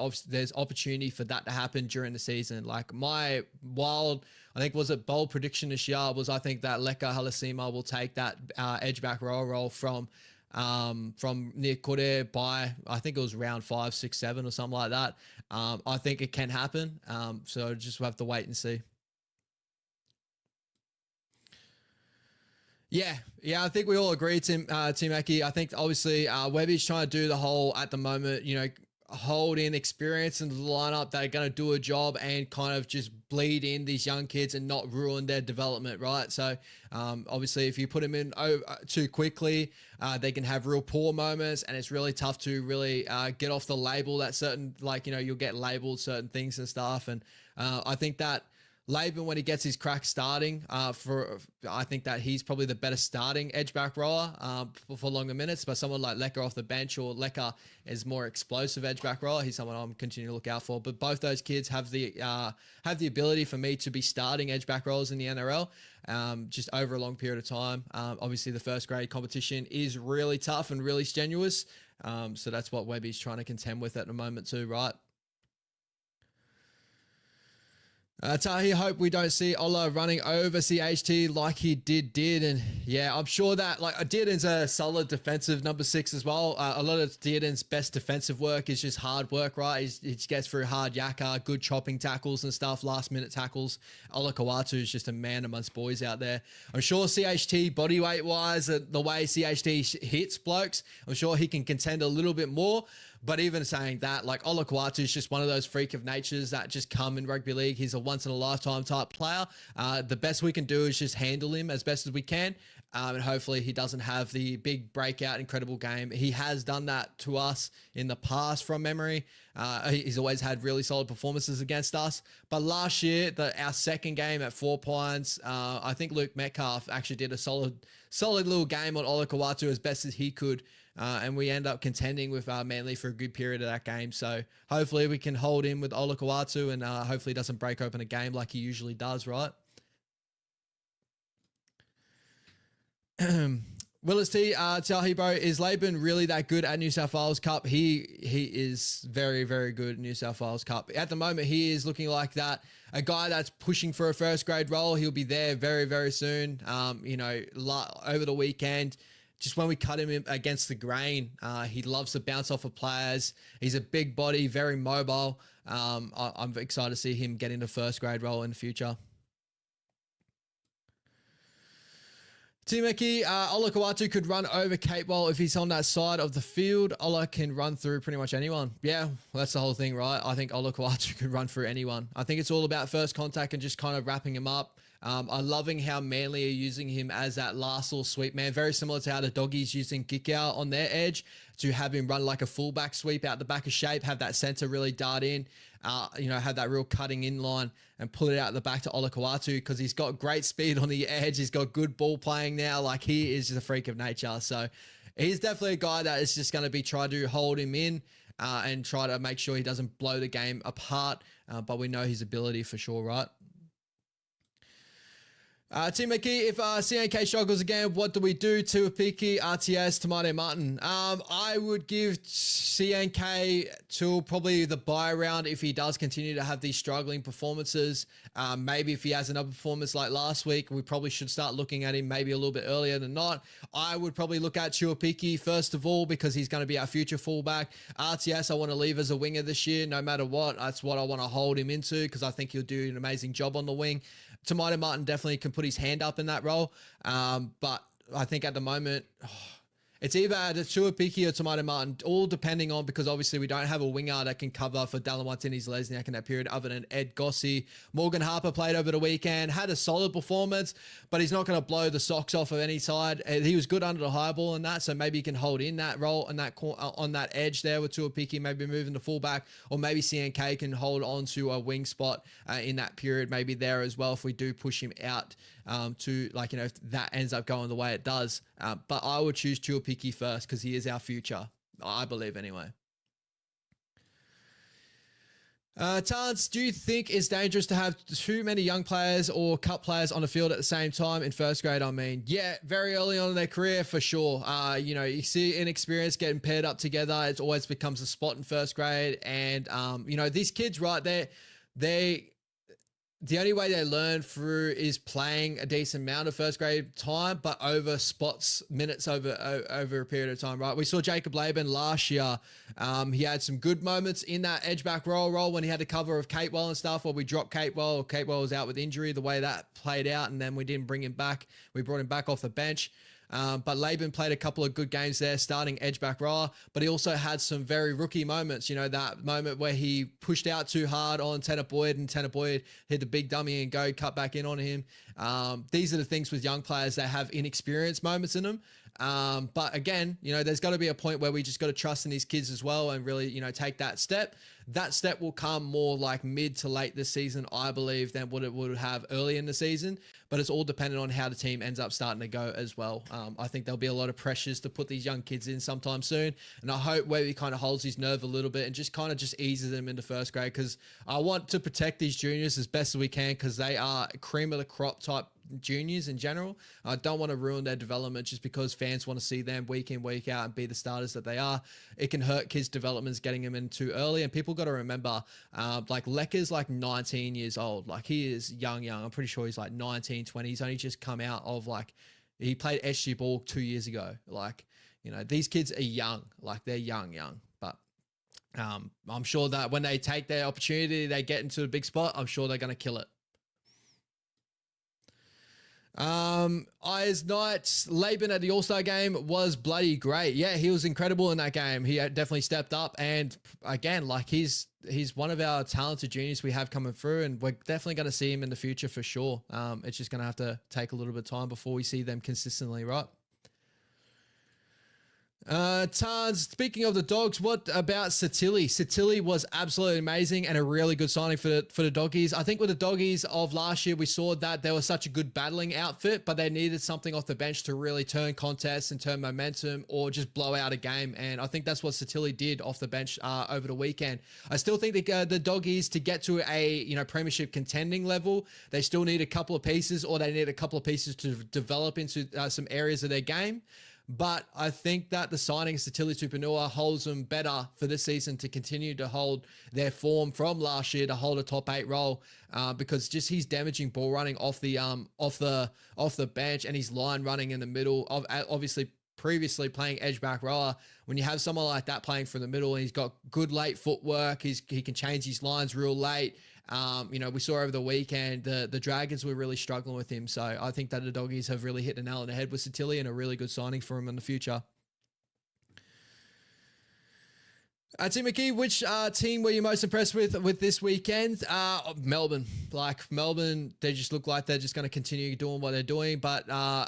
opportunity for that to happen during the season. Like my wild, I think was it bold prediction this year was I think that Leka Halasima will take that edge back role from Niakure by, I think it was round 5, 6, 7 or something like that. I think it can happen. So just have to wait and see. Yeah, I think we all agree, Tim Aki. I think obviously Webby's trying to do the whole, at the moment, hold in experience in the lineup that are going to do a job and kind of just bleed in these young kids and not ruin their development, right? So obviously if you put them in too quickly, they can have real poor moments, and it's really tough to really get off the label that certain, like, you'll get labeled certain things and stuff. And I think that Laban, when he gets his crack starting, I think that he's probably the better starting edge back rower for longer minutes. But someone like Lecker off the bench, or Lecker is more explosive edge back rower, he's someone I'm continuing to look out for. But both those kids have the ability for me to be starting edge back rowers in the NRL just over a long period of time. Obviously, the first grade competition is really tough and really strenuous. So that's what Webby's trying to contend with at the moment too, right? Tahi, hope we don't see Ola running over CHT like he did. And yeah, I'm sure that, like, Dearden's a solid defensive number 6 as well. A lot of Dearden's best defensive work is just hard work, right? He just gets through hard yakka, good chopping tackles and stuff, last minute tackles. Ola Kawatu is just a man amongst boys out there. I'm sure CHT body weight wise, the way CHT hits blokes, I'm sure he can contend a little bit more. But even saying that, like, Ola Kawatu is just one of those freak of natures that just come in rugby league. He's a once-in-a-lifetime type player. The best we can do is just handle him as best as we can. And hopefully he doesn't have the big breakout, incredible game. He has done that to us in the past from memory. He's always had really solid performances against us. But last year, our second game at 4 Pines, I think Luke Metcalf actually did a solid little game on Ola Kawatu as best as he could. And we end up contending with Manly for a good period of that game. So hopefully we can hold him with Ola Kawatu, and hopefully he doesn't break open a game like he usually does, right? Willis T, Tahi bro, is Laban really that good at New South Wales Cup? He is very, very good at New South Wales Cup. At the moment, he is looking like that. A guy that's pushing for a first grade role. He'll be there very, very soon. Over the weekend, just when we cut him against the grain, he loves to bounce off of players. He's a big body, very mobile. I'm excited to see him get into first grade role in the future. Timeki, Ola Kawatu could run over Capewell if he's on that side of the field. Ola can run through pretty much anyone. Yeah, well, that's the whole thing, right? I think Ola Kawatu could run through anyone. I think it's all about first contact and just kind of wrapping him up. I'm loving how Manly are using him as that last little sweep man, very similar to how the Doggies using Gikau on their edge to have him run like a fullback sweep out the back of shape, have that center really dart in, have that real cutting in line and pull it out the back to Ola Kawatu, because he's got great speed on the edge. He's got good ball playing now. Like, he is just a freak of nature. So he's definitely a guy that is just going to be trying to hold him in and try to make sure he doesn't blow the game apart. But we know his ability for sure, right? Team McKee, if CNK struggles again, what do we do? Tuapiki, RTS, Tomato Martin. I would give CNK till probably the bye round if he does continue to have these struggling performances. Maybe if he has another performance like last week, we probably should start looking at him maybe a little bit earlier than not. I would probably look at Tuapiki first of all, because he's going to be our future fullback. RTS, I want to leave as a winger this year, no matter what. That's what I want to hold him into, because I think he'll do an amazing job on the wing. Tomato Martin definitely can put his hand up in that role. But I think at the moment, it's either Tuapiki or Tomato Martin, all depending on, because obviously we don't have a winger that can cover for Dallin Martinez-Lesniak in that period other than Ed Gossie. Morgan Harper played over the weekend, had a solid performance, but he's not going to blow the socks off of any side. He was good under the high ball and that, so maybe he can hold in that role and that on that edge there with Tuapiki, maybe moving to fullback, or maybe CNK can hold on to a wing spot in that period, maybe there as well if we do push him out to, like, if that ends up going the way it does. But I would choose Tuapiki first, because he is our future, I believe anyway. Tans, do you think it's dangerous to have too many young players or cup players on the field at the same time in first grade? I mean, yeah, very early on in their career for sure. You see inexperience getting paired up together. It always becomes a spot in first grade. And, these kids, right, the only way they learn through is playing a decent amount of first grade time, but over spots, minutes over a period of time, right? We saw Jacob Laban last year. He had some good moments in that edge back role when he had the cover of Capewell and stuff, where we dropped Capewell, or Capewell was out with injury, the way that played out, and then we didn't bring him back. We brought him back off the bench. But Laban played a couple of good games there, starting edge back rower, but he also had some very rookie moments. You know, that moment where he pushed out too hard on Tanner Boyd, and Tanner Boyd hit the big dummy and go cut back in on him. These are the things with young players that have inexperienced moments in them. But again, you know, there's got to be a point where we just got to trust in these kids as well and really, you know, take that step. That step will come more like mid to late this season, I believe, than what it would have early in the season. But it's all dependent on how the team ends up starting to go as well. I think there'll be a lot of pressures to put these young kids in sometime soon. And I hope Wavy kind of holds his nerve a little bit and just kind of just eases them into first grade, because I want to protect these juniors as best as we can, because they are cream of the crop type juniors in general. I don't want to ruin their development just because fans want to see them week in, week out and be the starters that they are. It can hurt kids' developments getting them in too early. And people got to remember, like Lecker's like 19 years old. Like he is young. I'm pretty sure he's like 19, 20. He's only just come out of like, he played SG ball 2 years ago. Like, you know, these kids are young, like they're young. But I'm sure that when they take their opportunity, they get into a big spot, I'm sure they're going to kill it. Eyes Knights, Laban at the All-Star game was bloody great. Yeah, he was incredible in that game. He definitely stepped up, and again, like he's one of our talented juniors we have coming through, and we're definitely going to see him in the future for sure. It's just going to have to take a little bit of time before we see them consistently, right? Tans, speaking of the Dogs, what about Satili? Satili was absolutely amazing and a really good signing for the Doggies. I think with the Doggies of last year, we saw that they were such a good battling outfit, but they needed something off the bench to really turn contests and turn momentum or just blow out a game. And I think that's what Satili did off the bench over the weekend. I still think the Doggies, to get to a premiership contending level, they still need a couple of pieces, or they need a couple of pieces to develop into some areas of their game. But I think that the signing of Satili Tupanua holds them better for this season to continue to hold their form from last year, to hold a top 8 role, because just he's damaging ball running off the bench, and his line running in the middle of, obviously previously playing edge back rower. When you have someone like that playing from the middle, and he's got good late footwork, he can change his lines real late. We saw over the weekend the Dragons were really struggling with him. So I think that the Doggies have really hit the nail on the head with Satili, and a really good signing for him in the future. Tim McKee, which team were you most impressed with this weekend? Melbourne. Like Melbourne, they just look like they're just going to continue doing what they're doing. But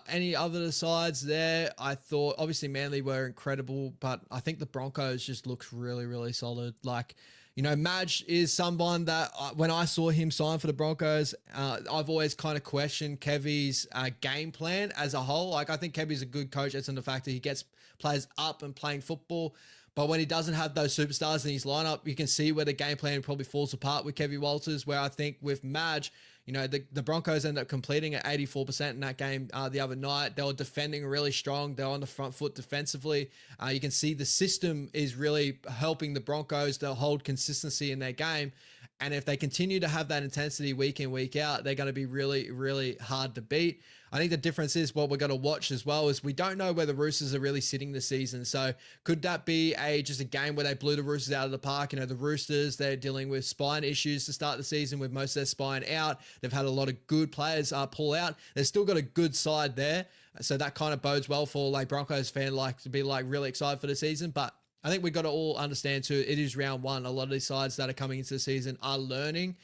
any other sides there, I thought obviously Manly were incredible, but I think the Broncos just looked really, really solid. Like, Madge is someone that when I saw him sign for the Broncos, I've always kind of questioned Kevy's game plan as a whole. Like, I think Kevy's a good coach. It's in the fact that he gets players up and playing football. But when he doesn't have those superstars in his lineup, you can see where the game plan probably falls apart with Kevy Walters, where I think with Madge, the Broncos ended up completing at 84% in that game the other night. They were defending really strong. They were on the front foot defensively. You can see the system is really helping the Broncos to hold consistency in their game. And if they continue to have that intensity week in, week out, they're going to be really, really hard to beat. I think the difference is what we're going to watch as well is we don't know where the Roosters are really sitting this season. So could that be just a game where they blew the Roosters out of the park? The Roosters, they're dealing with spine issues to start the season with most of their spine out. They've had a lot of good players pull out. They've still got a good side there. So that kind of bodes well for Broncos fan to be really excited for the season. But I think we've got to all understand too, it is round one. A lot of these sides that are coming into the season are learning.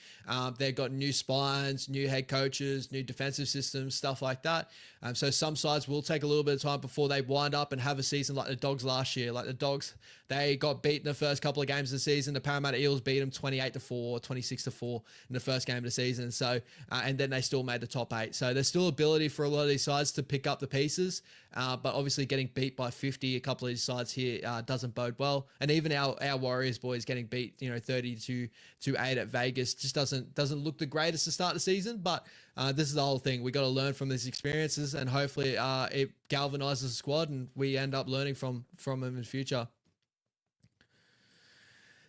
They've got new spines, new head coaches, new defensive systems, stuff like that. So some sides will take a little bit of time before they wind up and have a season like the Dogs last year. Like the Dogs, they got beat in the first couple of games of the season. The Parramatta Eels beat them 28-4, 26-4 in the first game of the season. So, and then they still made the top 8. So there's still ability for a lot of these sides to pick up the pieces. But obviously getting beat by 50, a couple of these sides here doesn't bode well. And even our Warriors boys getting beat, 30-8 at Vegas just doesn't look the greatest to start the season. But this is the whole thing. We got to learn from these experiences, and hopefully it galvanizes the squad, and we end up learning from them in the future.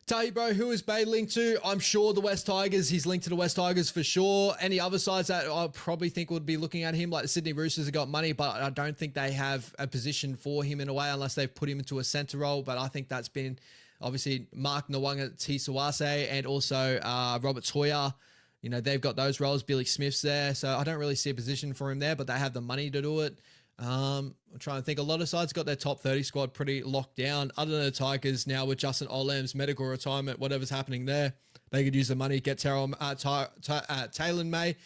Tahi, bro, who is Bay linked to? I'm sure the West Tigers. He's linked to the West Tigers for sure. Any other sides that I probably think would be looking at him, like the Sydney Roosters have got money, but I don't think they have a position for him in a way unless they've put him into a centre role. But I think that's been obviously Mark Nwanga Tisawase and also Robert Toya. They've got those roles. Billy Smith's there. So I don't really see a position for him there, but they have the money to do it. I'm trying to think. A lot of sides got their top 30 squad pretty locked down. Other than the Tigers now with Justin Olam's medical retirement, whatever's happening there, they could use the money, get Taylor May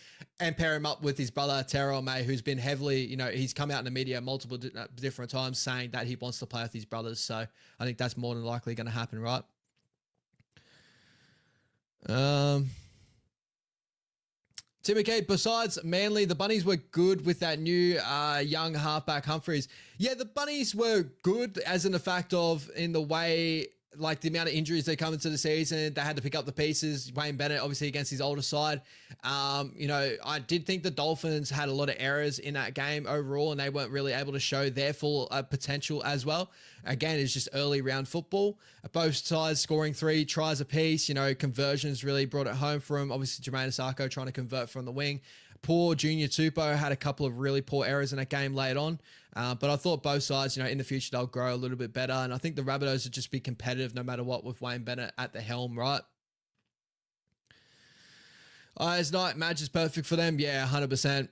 and pair him up with his brother, Terrell May, who's been heavily, he's come out in the media multiple different times saying that he wants to play with his brothers. So I think that's more than likely going to happen, right? Tim McKay, besides Manly, the Bunnies were good with that new young halfback Humphreys. Yeah, the Bunnies were good as in the fact of in the way, like the amount of injuries they come into the season, they had to pick up the pieces. Wayne Bennett, obviously against his older side. I did think the Dolphins had a lot of errors in that game overall, and they weren't really able to show their full potential as well. Again, it's just early round football. Both sides scoring 3 tries apiece. Conversions really brought it home for him. Obviously, Jermaine Asako trying to convert from the wing. Poor Junior Tupou had a couple of really poor errors in that game late on. But I thought both sides, in the future, they'll grow a little bit better. And I think the Rabbitohs would just be competitive no matter what with Wayne Bennett at the helm, right? His night match is perfect for them. Yeah, 100%.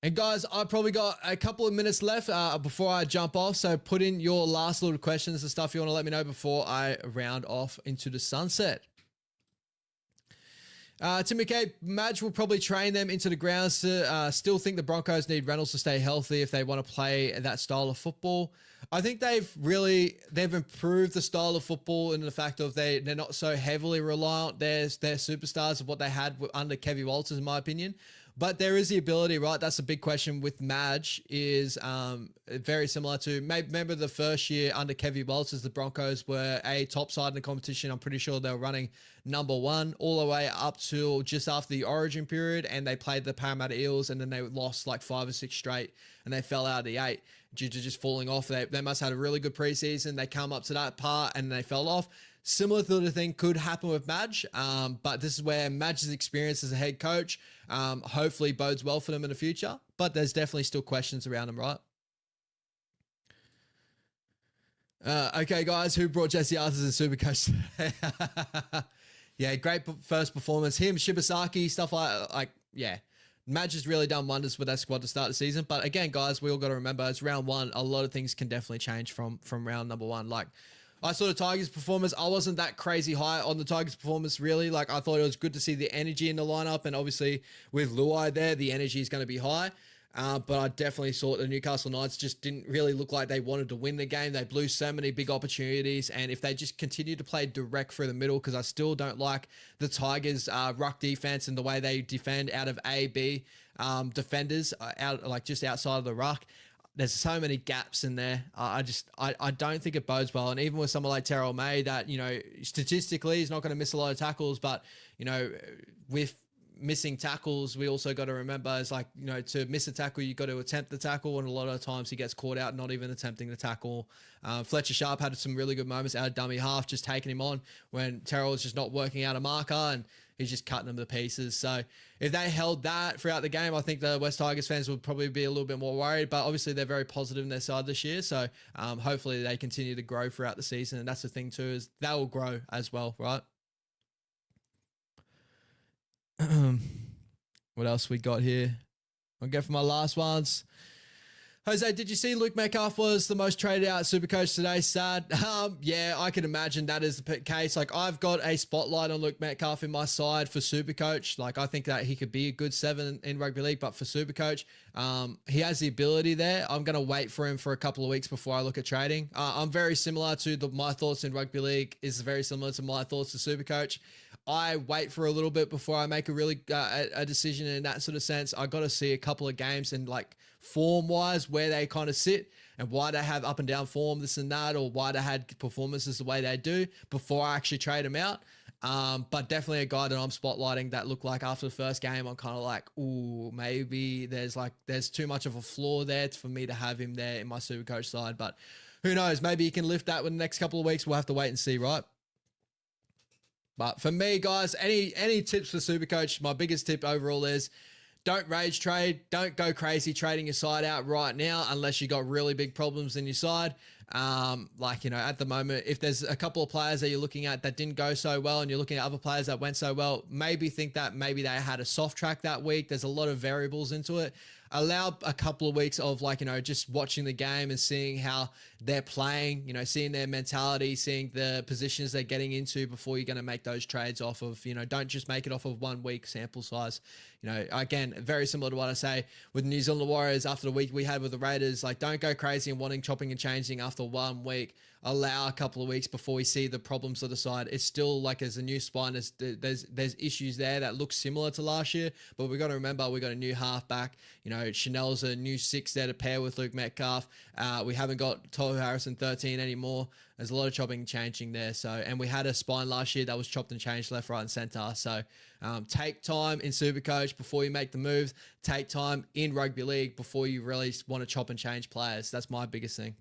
And guys, I've probably got a couple of minutes left before I jump off. So put in your last little questions and stuff you want to let me know before I round off into the sunset. Tim McKay, Madge will probably train them into the grounds to still think the Broncos need Reynolds to stay healthy if they want to play that style of football. I think they've improved the style of football in the fact of they're not so heavily reliant. Their superstars of what they had under Kevin Walters, in my opinion. But there is the ability, right? That's a big question with Madge is very similar to, remember the first year under Kevin Walters, the Broncos were a top side in the competition. I'm pretty sure they were running number 1 all the way up till just after the origin period, and they played the Parramatta Eels, and then they lost like 5 or 6 straight, and they fell out of the 8 due to just falling off. They must have had a really good preseason. They come up to that part, and they fell off. Similar to the thing could happen with Madge, but this is where Madge's experience as a head coach hopefully bodes well for them in the future. But there's definitely still questions around them, right? Okay, guys, who brought Jesse Arthurs as Supercoach today? Yeah, great first performance. Him, Shibasaki, stuff yeah. Madge has really done wonders with that squad to start the season. But again, guys, we all got to remember it's round 1. A lot of things can definitely change from round number 1. Like, I saw the Tigers' performance. I wasn't that crazy high on the Tigers' performance, really. Like, I thought it was good to see the energy in the lineup. And obviously, with Luai there, the energy is going to be high. But I definitely saw the Newcastle Knights just didn't really look like they wanted to win the game. They blew so many big opportunities. And if they just continue to play direct through the middle, because I still don't like the Tigers' ruck defense and the way they defend out of A, B defenders, just outside of the ruck. There's so many gaps in there. I don't think it bodes well. And even with someone like Terrell May that, statistically he's not going to miss a lot of tackles, but, with missing tackles, we also got to remember is to miss a tackle, you got to attempt the tackle. And a lot of times he gets caught out, not even attempting the tackle. Fletcher Sharp had some really good moments out of dummy half, just taking him on when Terrell was just not working out a marker and he's just cutting them to pieces. So if they held that throughout the game, I think the West Tigers fans would probably be a little bit more worried, but obviously they're very positive in their side this year. So hopefully they continue to grow throughout the season. And that's the thing too, is they will grow as well, right? What else we got here? I'll go for my last ones. Jose, did you see Luke Metcalf was the most traded out Supercoach today? Sad. Yeah, I can imagine that is the case. Like, I've got a spotlight on Luke Metcalf in my side for Supercoach. Like, I think that he could be a good 7 in rugby league, but for Supercoach, he has the ability there. I'm going to wait for him for a couple of weeks before I look at trading. I'm very similar to my thoughts in rugby league is very similar to my thoughts to Supercoach. I wait for a little bit before I make a really a decision in that sort of sense. I got to see a couple of games and like form wise where they kind of sit and why they have up and down form, this and that, or why they had performances the way they do before I actually trade them out. But definitely a guy that I'm spotlighting that looked like after the first game, I'm kind of like, ooh, maybe there's too much of a flaw there for me to have him there in my Supercoach side. But who knows? Maybe he can lift that in the next couple of weeks. We'll have to wait and see, right? But for me, guys, any tips for Supercoach? My biggest tip overall is don't rage trade. Don't go crazy trading your side out right now unless you got really big problems in your side. Like, you know, at the moment, if there's a couple of players that you're looking at that didn't go so well and you're looking at other players that went so well, maybe think that maybe they had a soft track that week. There's a lot of variables into it. Allow a couple of weeks of, like, you know, just watching the game and seeing how they're playing, you know, seeing their mentality, seeing the positions they're getting into before you're going to make those trades off of, you know, don't just make it off of 1 week sample size. You know, again, very similar to what I say with New Zealand Warriors after the week we had with the Raiders. Like, don't go crazy and wanting chopping and changing after 1 week. Allow a couple of weeks before we see the problems of the side. It's still like, as a new spine, there's issues there that look similar to last year, but we got to remember we got a new halfback. You know, Chanel's a new 6 there to pair with Luke Metcalf. We haven't got Tohu Harrison 13 anymore. There's a lot of chopping and changing there. So, and we had a spine last year that was chopped and changed left, right, and center. So take time in Supercoach before you make the moves. Take time in rugby league before you really want to chop and change players. That's my biggest thing.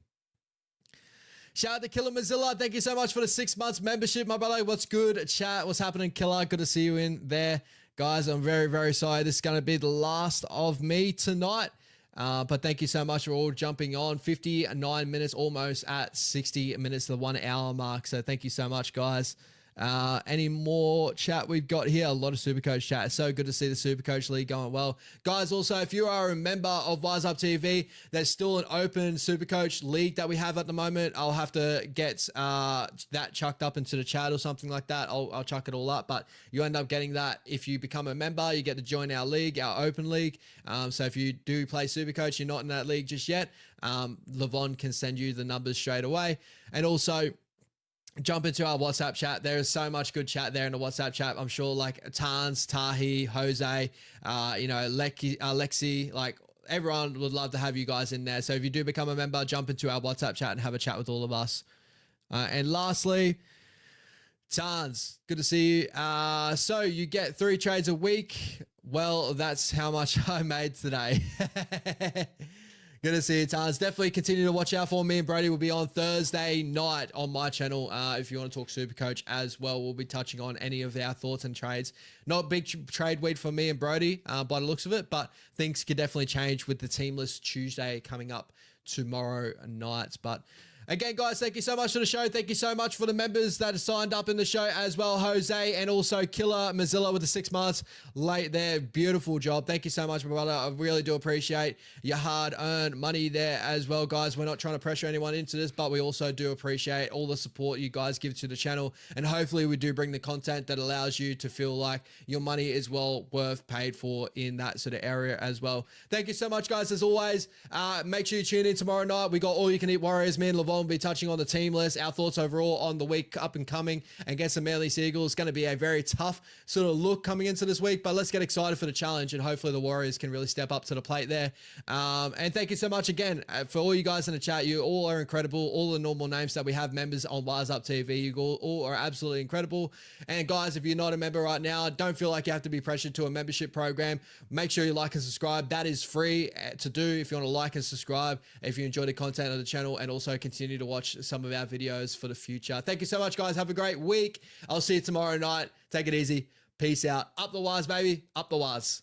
Shout out to Killer Mozilla. Thank you so much for the 6 months membership, my brother. What's good? Chat, what's happening, Killer? Good to see you in there. Guys, I'm very, very sorry. This is going to be the last of me tonight. But thank you so much for all jumping on. 59 minutes, almost at 60 minutes, the 1 hour mark. So thank you so much, guys. Any more chat we've got here? A lot of Supercoach chat. It's so good to see the Supercoach League going well. Guys, also, if you are a member of Wise Up TV, there's still an open Supercoach League that we have at the moment. I'll have to get that chucked up into the chat or something like that. I'll chuck it all up, but you end up getting that if you become a member. You get to join our league, our open league. So if you do play Supercoach, you're not in that league just yet, Levon can send you the numbers straight away. And also, jump into our WhatsApp chat. There is so much good chat there in the WhatsApp chat. I'm sure, like Tans, Tahi, Jose, you know, Lexi, like everyone would love to have you guys in there. So if you do become a member, jump into our WhatsApp chat and have a chat with all of us. And lastly, Tans, good to see you. So you get 3 trades a week. Well, that's how much I made today. Good to see you, Tans. Definitely continue to watch out for me and Brody. Will be on Thursday night on my channel. If you want to talk Supercoach as well, we'll be touching on any of our thoughts and trades. Not big trade week for me and Brody by the looks of it, but things could definitely change with the team list Tuesday coming up tomorrow night. But again, guys, thank you so much for the show. Thank you so much for the members that have signed up in the show as well. Jose and also Killer Mozilla with the 6 months late there. Beautiful job. Thank you so much, my brother. I really do appreciate your hard-earned money there as well, guys. We're not trying to pressure anyone into this, but we also do appreciate all the support you guys give to the channel. And hopefully we do bring the content that allows you to feel like your money is well worth paid for in that sort of area as well. Thank you so much, guys, as always. Make sure you tune in tomorrow night. We got All You Can Eat Warriors. Me and Levon will be touching on the team list, our thoughts overall on the week up and coming against the Manly Seagulls. It's going to be a very tough sort of look coming into this week, but let's get excited for the challenge and hopefully the Warriors can really step up to the plate there. And thank you so much again for all you guys in the chat. You all are incredible. All the normal names that we have members on Wise Up TV, you all are absolutely incredible. And guys, if you're not a member right now, don't feel like you have to be pressured to a membership program. Make sure you like and subscribe. That is free to do if you want to like and subscribe, if you enjoy the content of the channel, and also continue to watch some of our videos for the future. Thank you so much, guys. Have a great week. I'll see you tomorrow night. Take it easy. Peace out. Up the Wise, baby. Up the Wise.